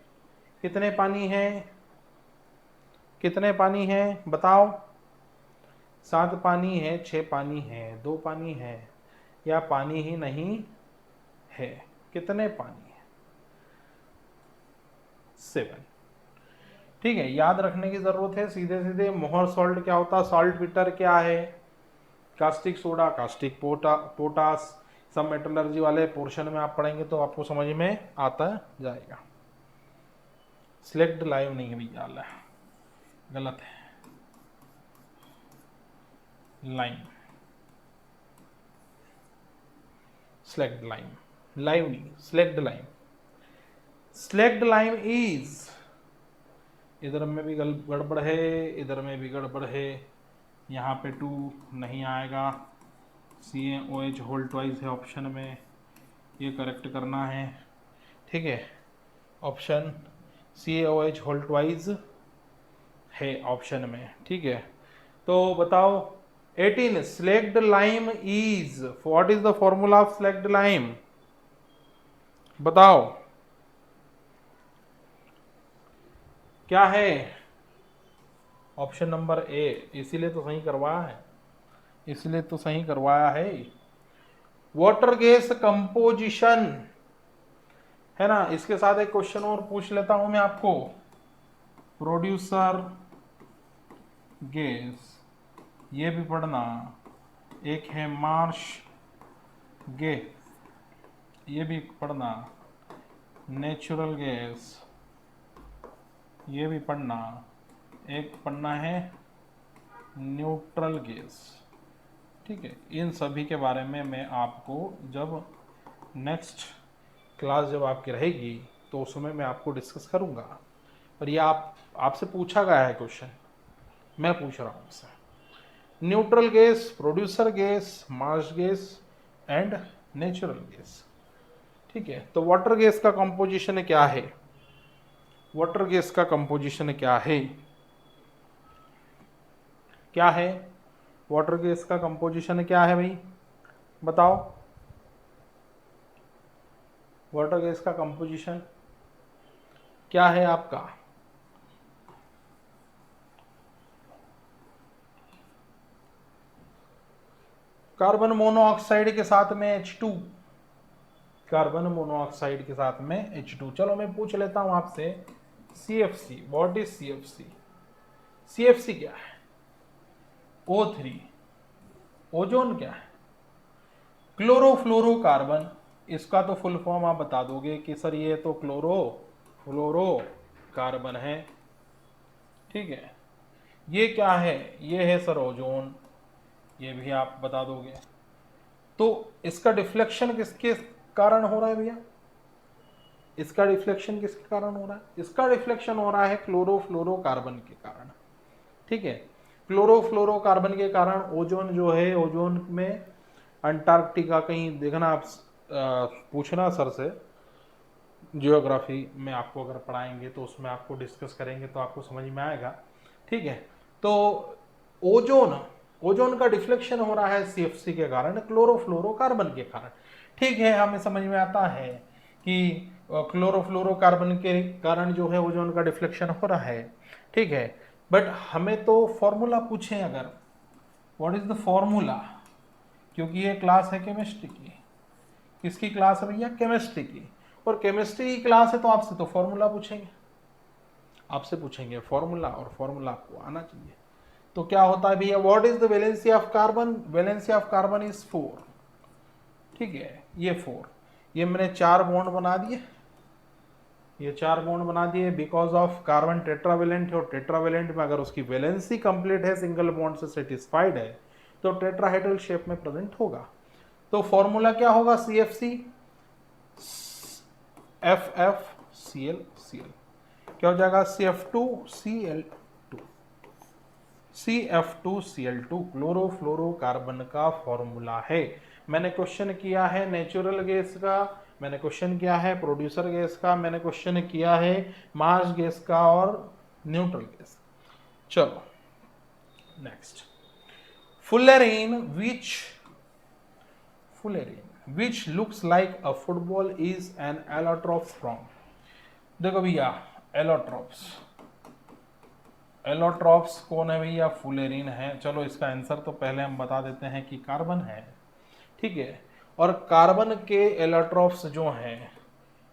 कितने पानी है, कितने पानी है बताओ, 7 पानी है, 6 पानी है, 2 पानी है, या पानी ही नहीं है, कितने पानी है, 7। ठीक है, याद रखने की जरूरत है सीधे सीधे। मोहर सॉल्ट क्या होता है, सॉल्ट बिटर क्या है, कास्टिक सोडा, कास्टिक पोटास। सब मेटलर्जी वाले पोर्शन में आप पढ़ेंगे तो आपको समझ में आता जाएगा। सिलेक्ट लाइव नहीं है भैया, गलत है, लाइम, सिलेक्ट लाइम, लाइव नहीं, slaked lime. Slaked lime is, इधर में भी गड़बड़ है, इधर में भी गड़बड़ है, यहाँ पे 2 नहीं आएगा, CaOH होल ट्वाइस है ऑप्शन में, ये करेक्ट करना है। ठीक है, ऑप्शन CaOH होल ट्वाइस है ऑप्शन में। ठीक है, तो बताओ 18 slaked lime is, what is the formula of slaked lime, बताओ क्या है, ऑप्शन नंबर ए। इसीलिए तो सही करवाया है, इसलिए तो सही करवाया है। वाटर गैस कंपोजिशन है ना। इसके साथ एक क्वेश्चन और पूछ लेता हूं मैं आपको, प्रोड्यूसर गैस, ये भी पढ़ना। एक है मार्श गैस, ये भी पढ़ना। नेचुरल गैस, ये भी पढ़ना। एक पढ़ना है न्यूट्रल गैस। ठीक है, इन सभी के बारे में मैं आपको जब नेक्स्ट क्लास जब आपकी रहेगी तो उसमें मैं आपको डिस्कस करूंगा। पर ये आपसे पूछा गया है क्वेश्चन, मैं पूछ रहा हूँ आपसे। Neutral gas, producer gas, Marsh gas and natural gas. ठीक है, तो वाटर गैस का कंपोजिशन क्या है? वाटर गैस का कंपोजिशन क्या है? क्या है वाटर गैस का कंपोजिशन? क्या है भाई, बताओ। वाटर गैस का कंपोजिशन क्या है आपका? कार्बन मोनोऑक्साइड के साथ में H2, कार्बन मोनोऑक्साइड के साथ में H2। चलो मैं पूछ लेता हूं आपसे, CFC, what is CFC? CFC क्या है? O3, ओजोन क्या है? क्लोरोफ्लोरोकार्बन, इसका तो फुल फॉर्म आप बता दोगे कि सर ये तो क्लोरोफ्लोरोकार्बन है। ठीक है, ये क्या है? ये है सर ओजोन, ये भी आप बता दोगे। तो इसका डिफ्लेक्शन किसके कारण हो रहा है भैया? इसका डिफ्लेक्शन किसके कारण हो रहा है? इसका डिफ्लेक्शन हो रहा है क्लोरोफ्लोरोकार्बन के कारण। ठीक है, क्लोरोफ्लोरोकार्बन के कारण ओजोन जो है, ओजोन में अंटार्कटिका कहीं देखना आप, पूछना सर से, जियोग्राफी में आपको अगर पढ़ाएंगे तो उसमें आपको डिस्कस करेंगे तो आपको समझ में आएगा। ठीक है, तो ओजोन, ओजोन का डिफ्लेक्शन हो रहा है CFC के कारण, क्लोरोफ्लोरोकार्बन के कारण। ठीक है, हमें समझ में आता है कि क्लोरोफ्लोरोकार्बन के कारण जो है ओजोन का डिफ्लेक्शन हो रहा है। ठीक है, बट हमें तो फॉर्मूला पूछें अगर, व्हाट इज द फॉर्मूला, क्योंकि ये क्लास है केमिस्ट्री की। किसकी क्लास है भैया? केमिस्ट्री की। और केमिस्ट्री की क्लास है तो आपसे तो फॉर्मूला पूछेंगे, आपसे पूछेंगे फॉर्मूला, और फॉर्मूला आपको आना चाहिए। तो क्या होता है भैया, what is the valency of carbon? Valency of carbon is 4। ठीक है, ये 4, ये मैंने 4 बॉन्ड बना दिए, ये 4 बॉन्ड बना दिए बिकॉज ऑफ कार्बन टेट्रावेलेंट है, और टेट्रावेलेंट में अगर उसकी वैलेंसी कंप्लीट है, सिंगल बॉन्ड से सेटिस्फाइड है, तो टेट्राहेड्रल शेप में प्रेजेंट होगा। तो फॉर्मूला क्या होगा? CFC FFCl, क्या हो जाएगा? CF2Cl2 क्लोरोफ्लोरोकार्बन का फॉर्मूला है। मैंने क्वेश्चन किया है नेचुरल गैस का, मैंने क्वेश्चन किया है प्रोड्यूसर गैस का, मैंने क्वेश्चन किया है मार्श गैस का और न्यूट्रल गैस। चलो next, fullerene, which looks like a football is an allotrope from. देखो भैया, एलोट्रॉप्स कौन है भैया? फुलेरीन है। चलो इसका आंसर तो पहले हम बता देते हैं कि कार्बन है। ठीक है, और कार्बन के एलोट्रॉप्स जो हैं,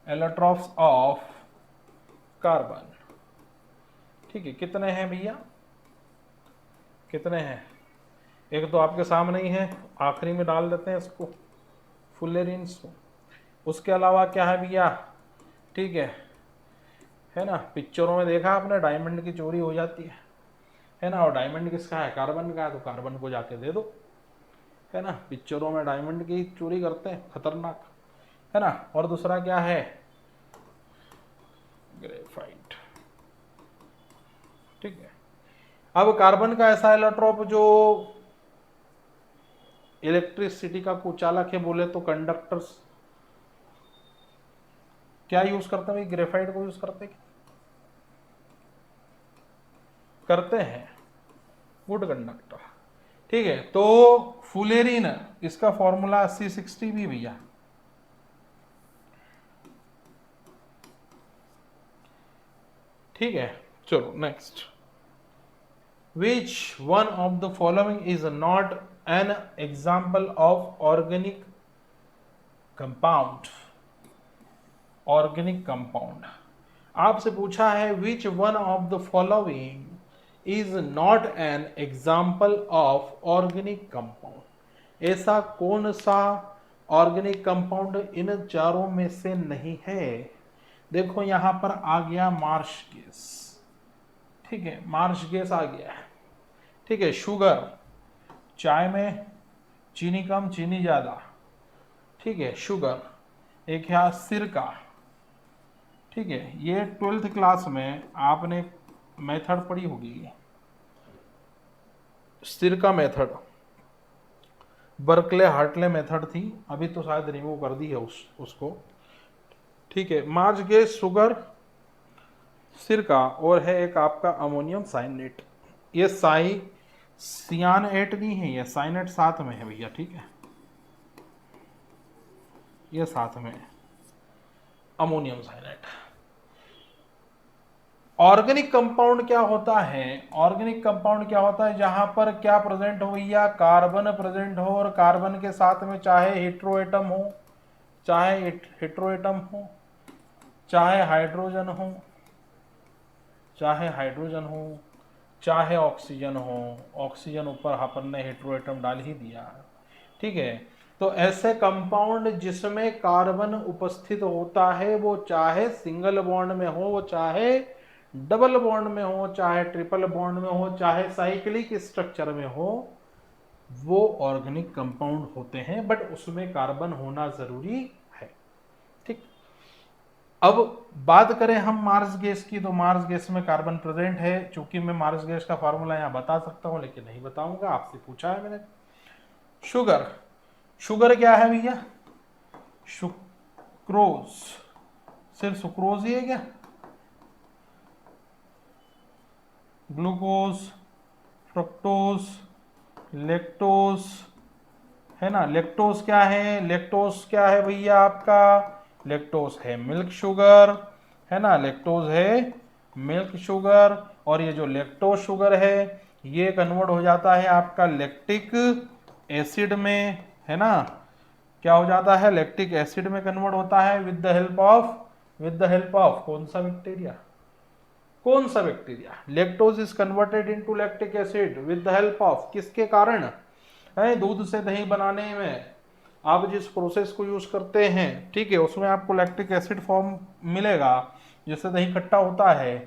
एलोट्रॉप्स ऑफ कार्बन, ठीक है, कितने हैं भैया? कितने हैं? एक तो आपके सामने ही है, आखिरी में डाल देते हैं इसको, फुलेरिन्स को। उसके अलावा क्या है भैया? ठीक है ना, पिक्चरों में देखा आपने डायमंड की चोरी हो जाती है ना, और डायमंड किसका है? कार्बन का है, तो कार्बन को जाके दे दो, है ना। पिक्चरों में डायमंड की चोरी करते हैं, खतरनाक, है ना। और दूसरा क्या है? ग्रेफाइट। ठीक है, अब कार्बन का ऐसा एलोट्रोप जो इलेक्ट्रिसिटी का कुचालक है बोले तो कंडक्टर्स क्या यूज करते हैं? ग्रेफाइट को यूज करते हैं गुड कंडक्टर। ठीक है, तो फुलेरिन, इसका फॉर्मूला C60 भी भैया। ठीक है, चलो next, which one of the following is not an example of organic compound. Organic compound आपसे पूछा है, which one of the following is not an example of organic compound. ऐसा कौन सा ऑर्गेनिक कंपाउंड इन चारों में से नहीं है? देखो यहां पर आ गया मार्श गैस, ठीक है, मार्श गैस आ गया है, ठीक है। शुगर, चाय में चीनी कम चीनी ज्यादा, ठीक है, शुगर। एक है सिरका, ठीक है। ये 12th क्लास में आपने मेथड पढ़ी होगी, सिरका मेथड, बर्कले हार्टले मेथड थी, अभी तो शायद रिमूव कर दी है उसको, ठीक है। मार्च गैस, शुगर, सिरका, और है एक आपका अमोनियम साइनेट। ये सियानेट नहीं है, ये साइनेट साथ में है भैया, ठीक है, ये साथ में है अमोनियम साइनेट। ऑर्गेनिक कंपाउंड क्या होता है? ऑर्गेनिक कंपाउंड क्या होता है? जहां पर क्या प्रेजेंट हो भैया? कार्बन प्रेजेंट हो, और कार्बन के साथ में चाहे हेट्रोएटम हो, चाहे हेट्रोएटम हो, चाहे हाइड्रोजन हो, चाहे हाइड्रोजन हो, चाहे ऑक्सीजन हो। ऑक्सीजन ऊपर अपन ने हेट्रोएटम डाल ही दिया, ठीक है। तो ऐसे कंपाउंड जिसमें कार्बन उपस्थित होता है, वो चाहे सिंगल बॉन्ड में हो, वो चाहे डबल बॉन्ड में हो, चाहे ट्रिपल बॉन्ड में हो, चाहे साइक्लिक स्ट्रक्चर में हो, वो ऑर्गेनिक कंपाउंड होते हैं, बट उसमें कार्बन होना जरूरी है, ठीक। अब बात करें हम मार्स गैस की, तो मार्स गैस में कार्बन प्रेजेंट है। चूंकि मैं मार्स गैस का फार्मूला यहां बता सकता हूं, लेकिन नहीं बताऊंगा, आपसे पूछा है मैंने। शुगर, शुगर क्या है भैया? सुक्रोज, सिर्फ सुक्रोज ही है क्या? ग्लूकोज, फ्रक्टोज, लेक्टोज, है ना। लेक्टोज क्या है? लेक्टोज क्या है भैया आपका? लेक्टोज है मिल्क शुगर, है ना, लेक्टोज है मिल्क शुगर। और ये जो लेक्टोज शुगर है, ये कन्वर्ट हो जाता है आपका लैक्टिक एसिड में, है ना। क्या हो जाता है? लैक्टिक एसिड में कन्वर्ट होता है विद द हेल्प ऑफ कौन सा बैक्टीरिया? कौन सा bacteria? Lactose is converted into lactic acid with the help of, किसके कारण? है दूध से दही बनाने में आप जिस प्रोसेस को यूज करते हैं, ठीक है, उसमें आपको लैक्टिक एसिड फॉर्म मिलेगा, जिससे दही खट्टा होता है,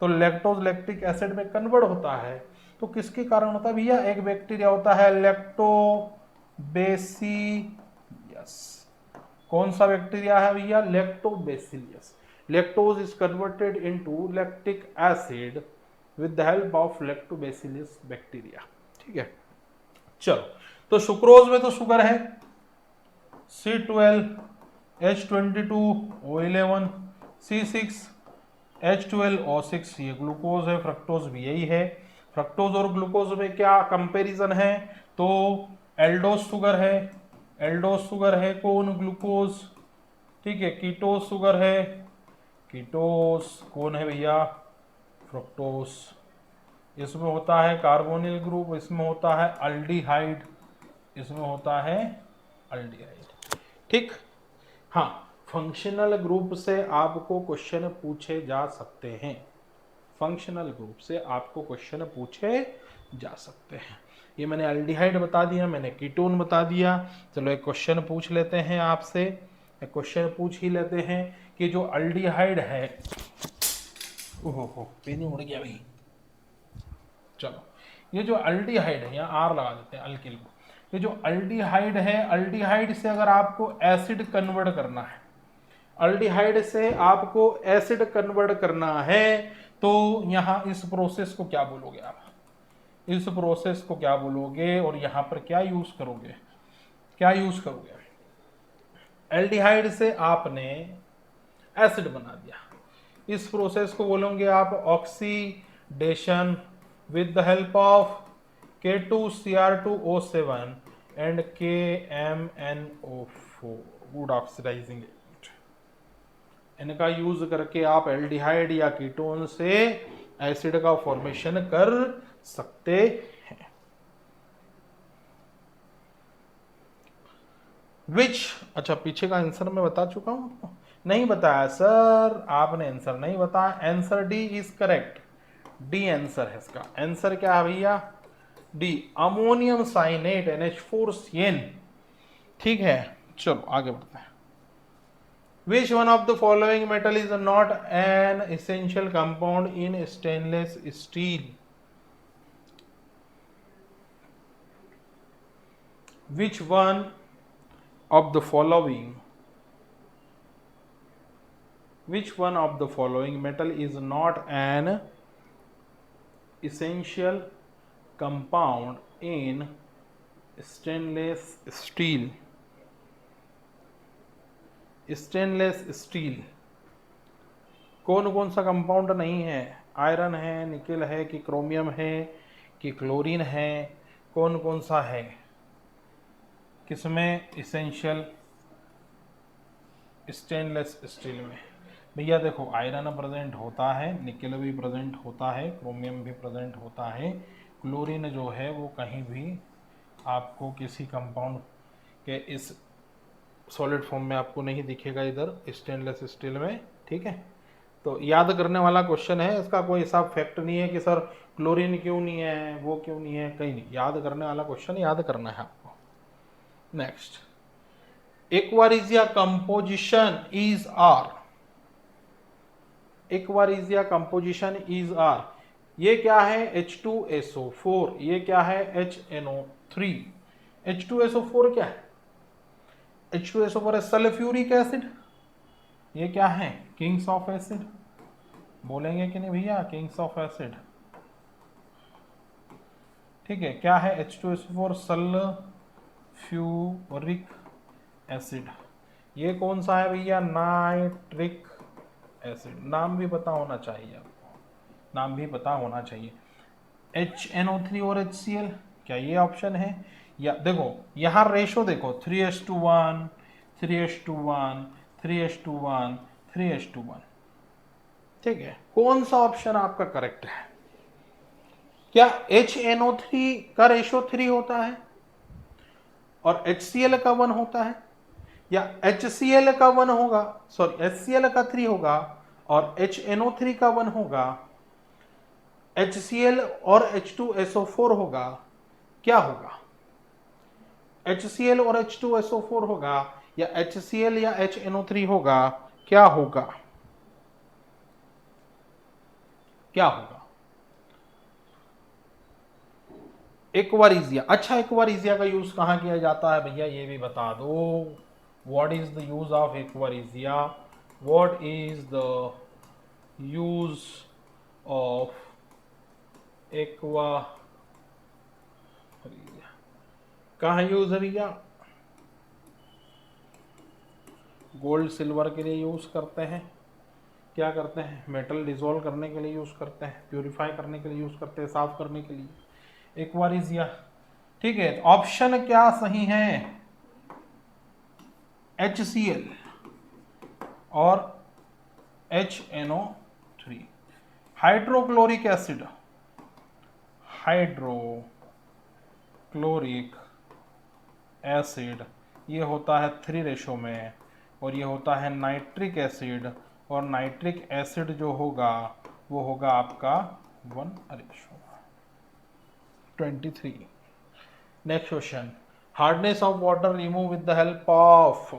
तो लैक्टोज लैक्टिक एसिड में कन्वर्ट होता है। तो किसके कारण होता है भैया? एक बैक्टीरिया होता है लैक्टोबैसिलस। कौन सा बैक्टीरिया है भैया? Lactobacillus. Lactose is converted into lactic acid with the help of lactobacillus bacteria, ठीक है। चलो, तो सुक्रोज में तो शुगर है, C12H22O11, C6H12O6, ये ग्लूकोज है, फ्रक्टोज भी यही है। फ्रक्टोज और ग्लूकोज में क्या कंपैरिजन है? तो एल्डोज शुगर है, एल्डोज शुगर है कौन? ग्लूकोज, ठीक है। कीटोज शुगर है, कीटोस कौन है भैया? फ्रक्टोज। इसमें होता है कार्बोनिल ग्रुप, इसमें होता है अल्डिहाइड, इसमें होता है अल्डिहाइड, ठीक। हाँ, फंक्शनल ग्रुप से आपको क्वेश्चन पूछे जा सकते हैं, फंक्शनल ग्रुप से आपको क्वेश्चन पूछे जा सकते हैं। ये मैंने अल्डिहाइड बता दिया, मैंने कीटोन बता दिया। चलो एक क्वेश्चन पूछ लेते हैं आपसे, एक क्वेश्चन पूछ ही लेते हैं कि जो अल्डिहाइड है, ओहो पेन उड़ गया भाई। चलो, ये जो अल्डिहाइड है, यहाँ आर लगा देते हैं अल्किल को। ये जो अल्डिहाइड है, अल्डिहाइड से अगर आपको एसिड कन्वर्ट करना है, अल्डिहाइड से आपको एसिड कन्वर्ट करना है, तो यहां इस प्रोसेस को क्या बोलोगे आप? इस प्रोसेस को क्या बोलोगे? और यहां पर क्या यूज करोगे? क्या यूज करोगे? एल्डिहाइड से आपने एसिड बना दिया, इस प्रोसेस को बोलोगे आप oxidation with the help of K2Cr2O7 and KMnO4, good oxidising agent. इनका यूज करके आप एल्डिहाइड या कीटोन से एसिड का फॉर्मेशन कर सकते हैं। विच, अच्छा पीछे का आंसर मैं बता चुका हूं, नहीं बताया सर, आपने आंसर नहीं बताया। Answer D is correct, D answer है इसका। आंसर क्या है भैया? D, ammonium cyanate NH4CN। ठीक है, चलो आगे बढ़ते हैं। Which one of the following metal is not an essential compound in stainless steel? Which one of the following? Which one of the following metal is not an essential compound in stainless steel? Stainless steel कौन कौन सा compound नहीं है? Iron है, nickel है, कि chromium है, कि क्लोरीन है? कौन कौन सा है किसमें इसेंशियल स्टेनलेस स्टील में? भैया देखो, आयरन प्रेजेंट होता है, निकेल भी प्रेजेंट होता है, क्रोमियम भी प्रेजेंट होता है, क्लोरीन जो है वो कहीं भी आपको किसी कंपाउंड के इस सॉलिड फॉर्म में आपको नहीं दिखेगा इधर स्टेनलेस स्टील में। ठीक है, तो याद करने वाला क्वेश्चन है, इसका कोई ऐसा फैक्ट नहीं है कि सर क्लोरीन क्यों नहीं है, वो क्यों नहीं है, कहीं नहीं। याद करने वाला क्वेश्चन, याद करना है आपको। Next, aqua regia composition is are. Aqua regia composition is are, ये क्या है? H2SO4। ये क्या है? HNO3। H2SO4 क्या है? H2SO4 है सल्फ्यूरिक एसिड। ये क्या है? Kings of acid. बोलेंगे कि नहीं भैया? Kings of acid. ठीक है, क्या है? H2SO4 sulphuric acid. ये कौन सा है भैया? Nitric acid. नाम भी पता होना चाहिए आपको, नाम भी पता होना चाहिए। HNO3 और HCl, क्या ये ऑप्शन है? या देखो यहाँ रेशो देखो, 3:1, 3:1, 3:1, 3:1। ठीक है, कौन सा ऑप्शन आपका करेक्ट है? क्या HNO3 का रेशो 3 होता है और HCl का 1 होता है, या HCl का 1 होगा, सॉरी HCl का 3 होगा और HNO3 का 1 होगा, HCl और H2SO4 होगा? क्या होगा? HCl और H2SO4 होगा, या HCl या HNO3 होगा? क्या होगा? क्या होगा? एक्वारिजिया। अच्छा, एक्वारिजिया का यूज कहाँ किया जाता है भैया, ये भी बता दो। What is the use of aqua regia? What is the use of aqua regia? कहाँ यूज है भैया? गोल्ड सिल्वर के लिए यूज करते हैं। क्या करते हैं? मेटल डिसॉल्व करने के लिए यूज करते हैं, प्यूरिफाई करने के लिए यूज करते हैं, साफ करने के लिए एक्वारिजिया। ठीक है, ऑप्शन क्या सही है? HCl और HNO3। Hydrochloric acid, hydrochloric acid ये होता है 3 रेशो में, और ये होता है नाइट्रिक एसिड, और नाइट्रिक एसिड जो होगा वो होगा आपका 1:23। Next question, hardness of water remove with the help of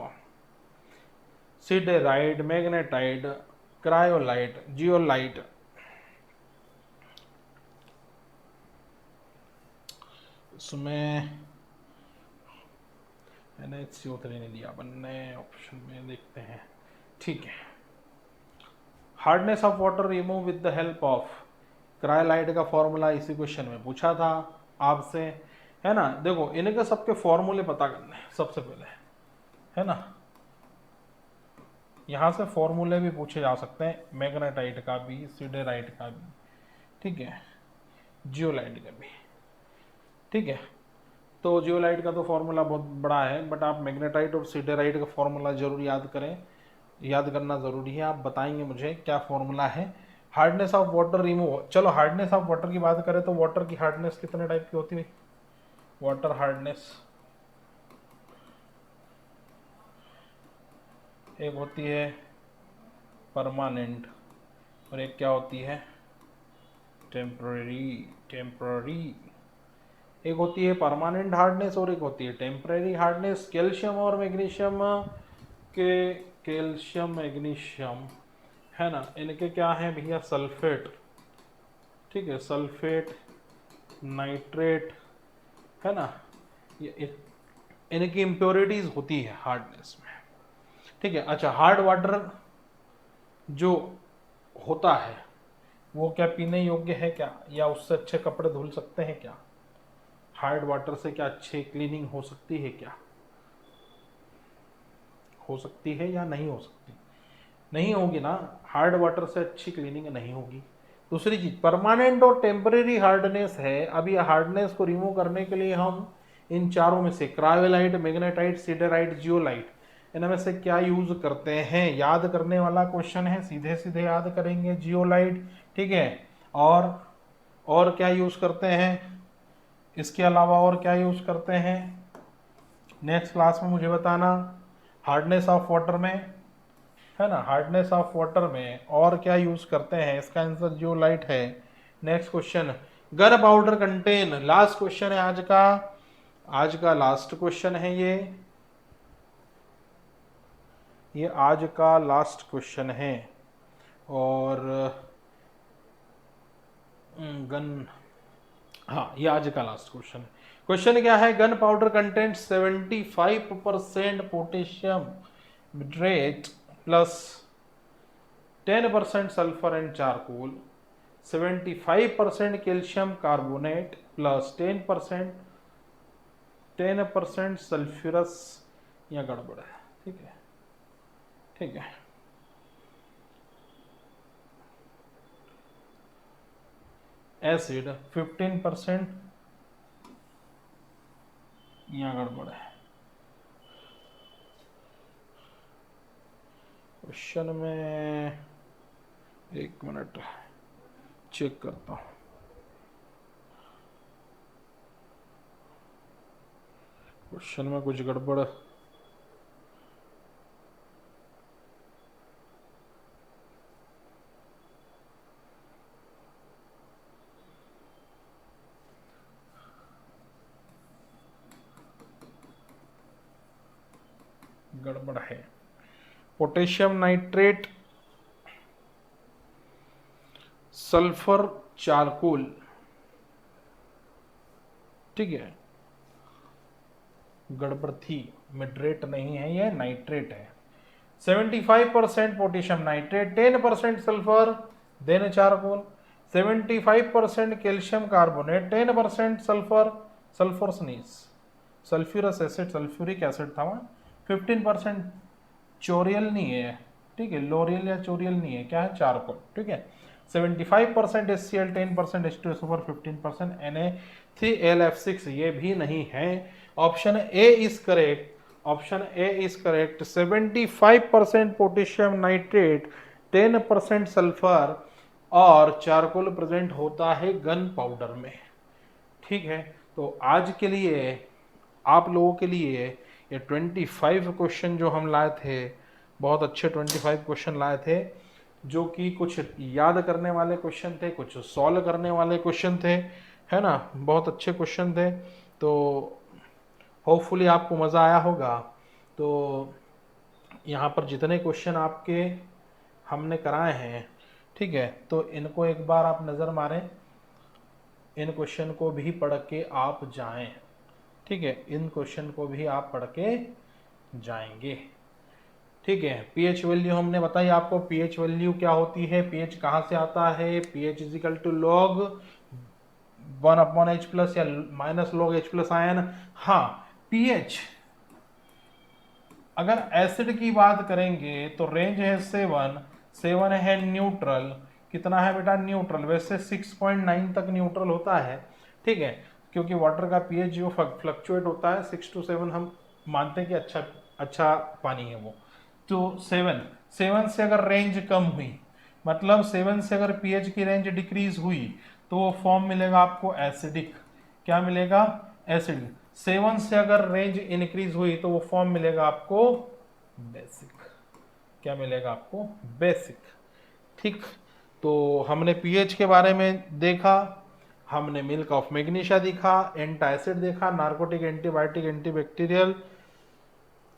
siderite, magnetite, cryolite, zeolite. इसमें NaCO3 ने दिया, बनने ऑप्शन में देखते हैं। ठीक है, hardness of water remove with the help of cryolite का फॉर्मूला इसी क्वेश्चन में पूछा था आपसे, है ना? देखो, इनके सबके फॉर्मूले पता करने हैं सबसे पहले, है ना? यहाँ से फॉर्मूले भी पूछे जा सकते हैं, मैग्नेटाइट का भी, सिडेराइट का भी, ठीक है, जियोलाइट का भी। ठीक है, तो जियोलाइट का तो फॉर्मूला बहुत बड़ा है, बट आप मैग्नेटाइट और सिडेराइट का फॉर्मूला जरूर याद करें, याद करना ज़रूरी है। आप बताएंगे मुझे क्या फॉर्मूला है। हार्डनेस ऑफ वाटर रिमूव, चलो हार्डनेस ऑफ वाटर की बात करें तो वाटर की हार्डनेस कितने टाइप की होती है? वाटर हार्डनेस एक होती है परमानेंट, और एक क्या होती है? टेम्पररी एक होती है परमानेंट हार्डनेस और एक होती है टेम्पररी हार्डनेस। कैल्शियम और मैग्नीशियम के कैल्शियम मैग्नीशियम है ना, इनके क्या है भैया सल्फेट, ठीक है, सल्फेट नाइट्रेट है ना, ये इनकी इम्प्योरिटीज होती है हार्डनेस में, ठीक है। अच्छा, हार्ड वाटर जो होता है वो क्या पीने योग्य है क्या, या उससे अच्छे कपड़े धुल सकते हैं क्या? हार्ड वाटर से क्या अच्छी क्लीनिंग हो सकती है क्या? हो सकती है या नहीं हो सकती? नहीं होगी ना, हार्ड वाटर से अच्छी क्लीनिंग नहीं होगी। दूसरी चीज परमानेंट और टेम्परेरी हार्डनेस है। अब ये हार्डनेस को रिमूव करने के लिए हम इन चारों में से क्रायोलाइट, मैग्नेटाइट, सिडेराइट, जियोलाइट, इनमें से क्या यूज करते हैं? याद करने वाला क्वेश्चन है, सीधे सीधे याद करेंगे जियोलाइट, ठीक है। और क्या यूज करते हैं? इसके अलावा और क्या यूज करते हैं नेक्स्ट क्लास में मुझे बताना। हार्डनेस ऑफ वाटर में है ना, हार्डनेस ऑफ वाटर में और क्या यूज करते हैं? इसका आंसर जियोलाइट है। Next question, gun powder contain, last question है आज का लास्ट क्वेश्चन है ये आज का लास्ट क्वेश्चन है। और गन, हाँ ये आज का लास्ट क्वेश्चन है। क्वेश्चन क्या है? Gunpowder content 75% potassium nitrate plus 10% sulphur and charcoal, 75% calcium carbonate plus 10% sulphurous, या गड़बड़ है, ठीक है, ठीक है। एसिड 15%, या गड़बड़ है क्वेश्चन में। एक मिनट चेक करता हूं, क्वेश्चन में कुछ गड़बड़ गड़बड़ है। पोटेशियम नाइट्रेट, सल्फर चारकोल, ठीक है, गड़बड़ थी, मिट्रेट नहीं है, ये नाइट्रेट है। 75% potassium nitrate, 10% sulphur, then charcoal, 75% calcium carbonate, 10% sulphur, सल्फरसनीस, सल्फ्यूरस एसिड, सल्फ्यूरिक एसिड था वहाँ, 15% चोरियल नहीं है, ठीक है, लोरियल या चोरियल नहीं है, क्या है, चारकोल, ठीक है। 75% HCl, 10% H2SO4, 15% Na3LF6, ये भी नहीं है। Option A is correct, option A is correct. 75% potassium nitrate, 10% sulphur और चारकोल प्रेजेंट होता है गन पाउडर में, ठीक है। तो आज के लिए आप लोगों के लिए ये 25 क्वेश्चन जो हम लाए थे, बहुत अच्छे 25 क्वेश्चन लाए थे, जो कि कुछ याद करने वाले क्वेश्चन थे, कुछ सॉल्व करने वाले क्वेश्चन थे, है ना, बहुत अच्छे क्वेश्चन थे। तो होपफुली आपको मज़ा आया होगा। तो यहाँ पर जितने क्वेश्चन आपके हमने कराए हैं, ठीक है, तो इनको एक बार आप नज़र मारें, इन क्वेश्चन को भी पढ़ के आप जाएं, ठीक है, इन क्वेश्चन को भी आप पढ़ के जाएंगे, ठीक है। पीएच वैल्यू हमने बताई आपको, पीएच वैल्यू क्या होती है, पीएच कहाँ से आता है, pH is equal to log 1/H plus या minus log H plus ion. हाँ, पीएच अगर एसिड की बात करेंगे तो रेंज है 7 है न्यूट्रल, कितना है बेटा, न्यूट्रल, वैसे 6.9 तक न्यूट्रल होता है, ठीक है, क्योंकि वाटर का पीएच जो फ्लक्चुएट होता है 6 to 7 हम मानते हैं कि अच्छा पानी है वो। तो 7 से अगर रेंज कम हुई, मतलब 7 से अगर पीएच की रेंज डिक्रीज हुई, तो वो फॉर्म मिलेगा आपको एसिडिक, क्या मिलेगा, एसिडिक। 7 से अगर रेंज इंक्रीज हुई तो वो फॉर्म मिलेगा आपको बेसिक, क्या मिलेगा आपको, बेसिक, ठीक। तो हमने पीएच के बारे में देखा, हमने मिल्क ऑफ मैग्नीशिया देखा, एंटासिड देखा, narcotic, antibiotic, antibacterial,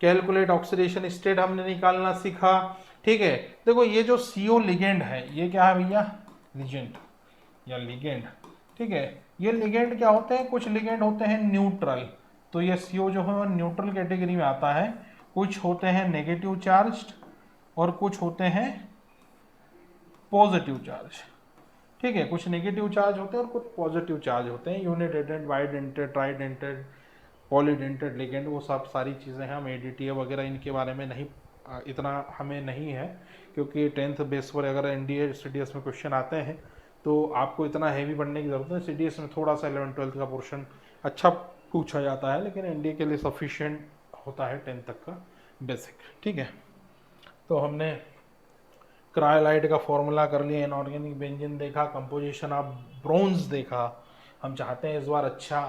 calculate oxidation state हमने निकालना सीखा। ठीक है, देखो ये जो CO लिगेंड है ये क्या है भैया, लिगेंड या लिगेंड। ठीक है, ये लिगेंड क्या होते हैं, कुछ लिगेंड होते हैं न्यूट्रल, तो ये CO जो है वो न्यूट्रल कैटेगरी में आता है। कुछ होते हैं नेगेटिव चार्ज्ड और कुछ होते हैं पॉजिटिव चार्ज। ठीक है, कुछ नेगेटिव चार्ज होते हैं और कुछ पॉजिटिव चार्ज होते हैं। यूनिडेंटेड, बाइडेंटेड, ट्राइडेंटेड, पॉलीडेंटेड लिगेंड, वो सब सारी चीज़ें हैं। हम ADTA वगैरह इनके बारे में नहीं, इतना हमें नहीं है, क्योंकि 10th बेस पर अगर NDA CDS में क्वेश्चन आते हैं तो आपको इतना हैवी पढ़ने की ज़रूरत है। CDS में थोड़ा सा 11th-12th का पोर्शन अच्छा पूछा जाता है, लेकिन NDA के लिए सफिशिएंट होता है 10th तक का बेसिक। ठीक है, तो हमने क्रायोलाइट का फॉर्मूला कर लिया, इनऑर्गेनिक बेंजीन देखा, कंपोजिशन ऑफ ब्रोंज देखा। हम चाहते हैं इस बार अच्छा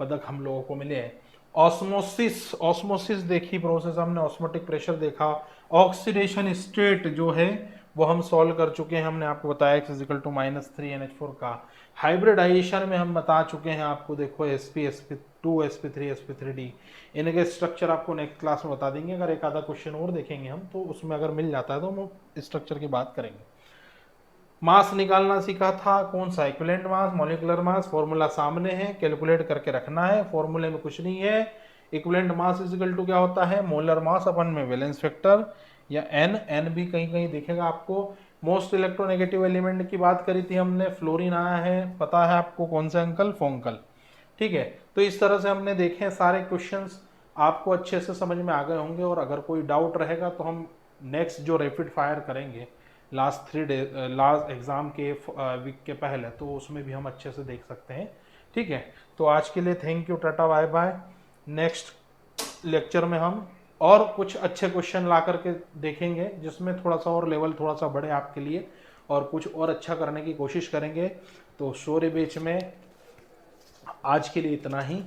पदक हम लोगों को मिले। ऑस्मोसिस देखी प्रोसेस हमने, ऑस्मोटिक प्रेशर देखा, ऑक्सीडेशन स्टेट जो है वो हम सॉल्व कर चुके हैं, हमने आपको बताया x = -3 NH4 का। हाइब्रिडाइजेशन में हम बता चुके हैं आपको, देखो sp, sp2, sp3, sp3d, इनके स्ट्रक्चर आपको नेक्स्ट क्लास में बता देंगे। अगर एक आधा क्वेश्चन और देखेंगे हम तो उसमें अगर मिल जाता है तो हम स्ट्रक्चर की बात करेंगे। मास निकालना सीखा था, कौन सा, equivalent mass, molecular mass, formula सामने है, कैलकुलेट करके रखना है, फॉर्मूले में कुछ नहीं है। इक्विवेलेंट मास = क्या होता है, मोलर मास अपन में वैलेंस फैक्टर या n भी कहीं कहीं दिखेगा आपको। मोस्ट इलेक्ट्रोनेगेटिव एलिमेंट की बात करी थी हमने, फ्लोरीन आया है, पता है आपको कौन सा अंकल, फोंकल। ठीक है, तो इस तरह से हमने देखे सारे क्वेश्चंस, आपको अच्छे से समझ में आ गए होंगे। और अगर कोई डाउट रहेगा तो हम नेक्स्ट जो रैपिड फायर करेंगे लास्ट 3 डे, लास्ट एग्ज़ाम के वीक के पहले, तो उसमें भी हम अच्छे से देख सकते हैं। ठीक है, तो आज के लिए थैंक यू, टाटा बाय बाय। नेक्स्ट लेक्चर में हम और कुछ अच्छे क्वेश्चन ला करके देखेंगे, जिसमें थोड़ा सा और लेवल थोड़ा सा बढ़े आपके लिए, और कुछ और अच्छा करने की कोशिश करेंगे। तो शौर्य बेच में आज के लिए इतना ही।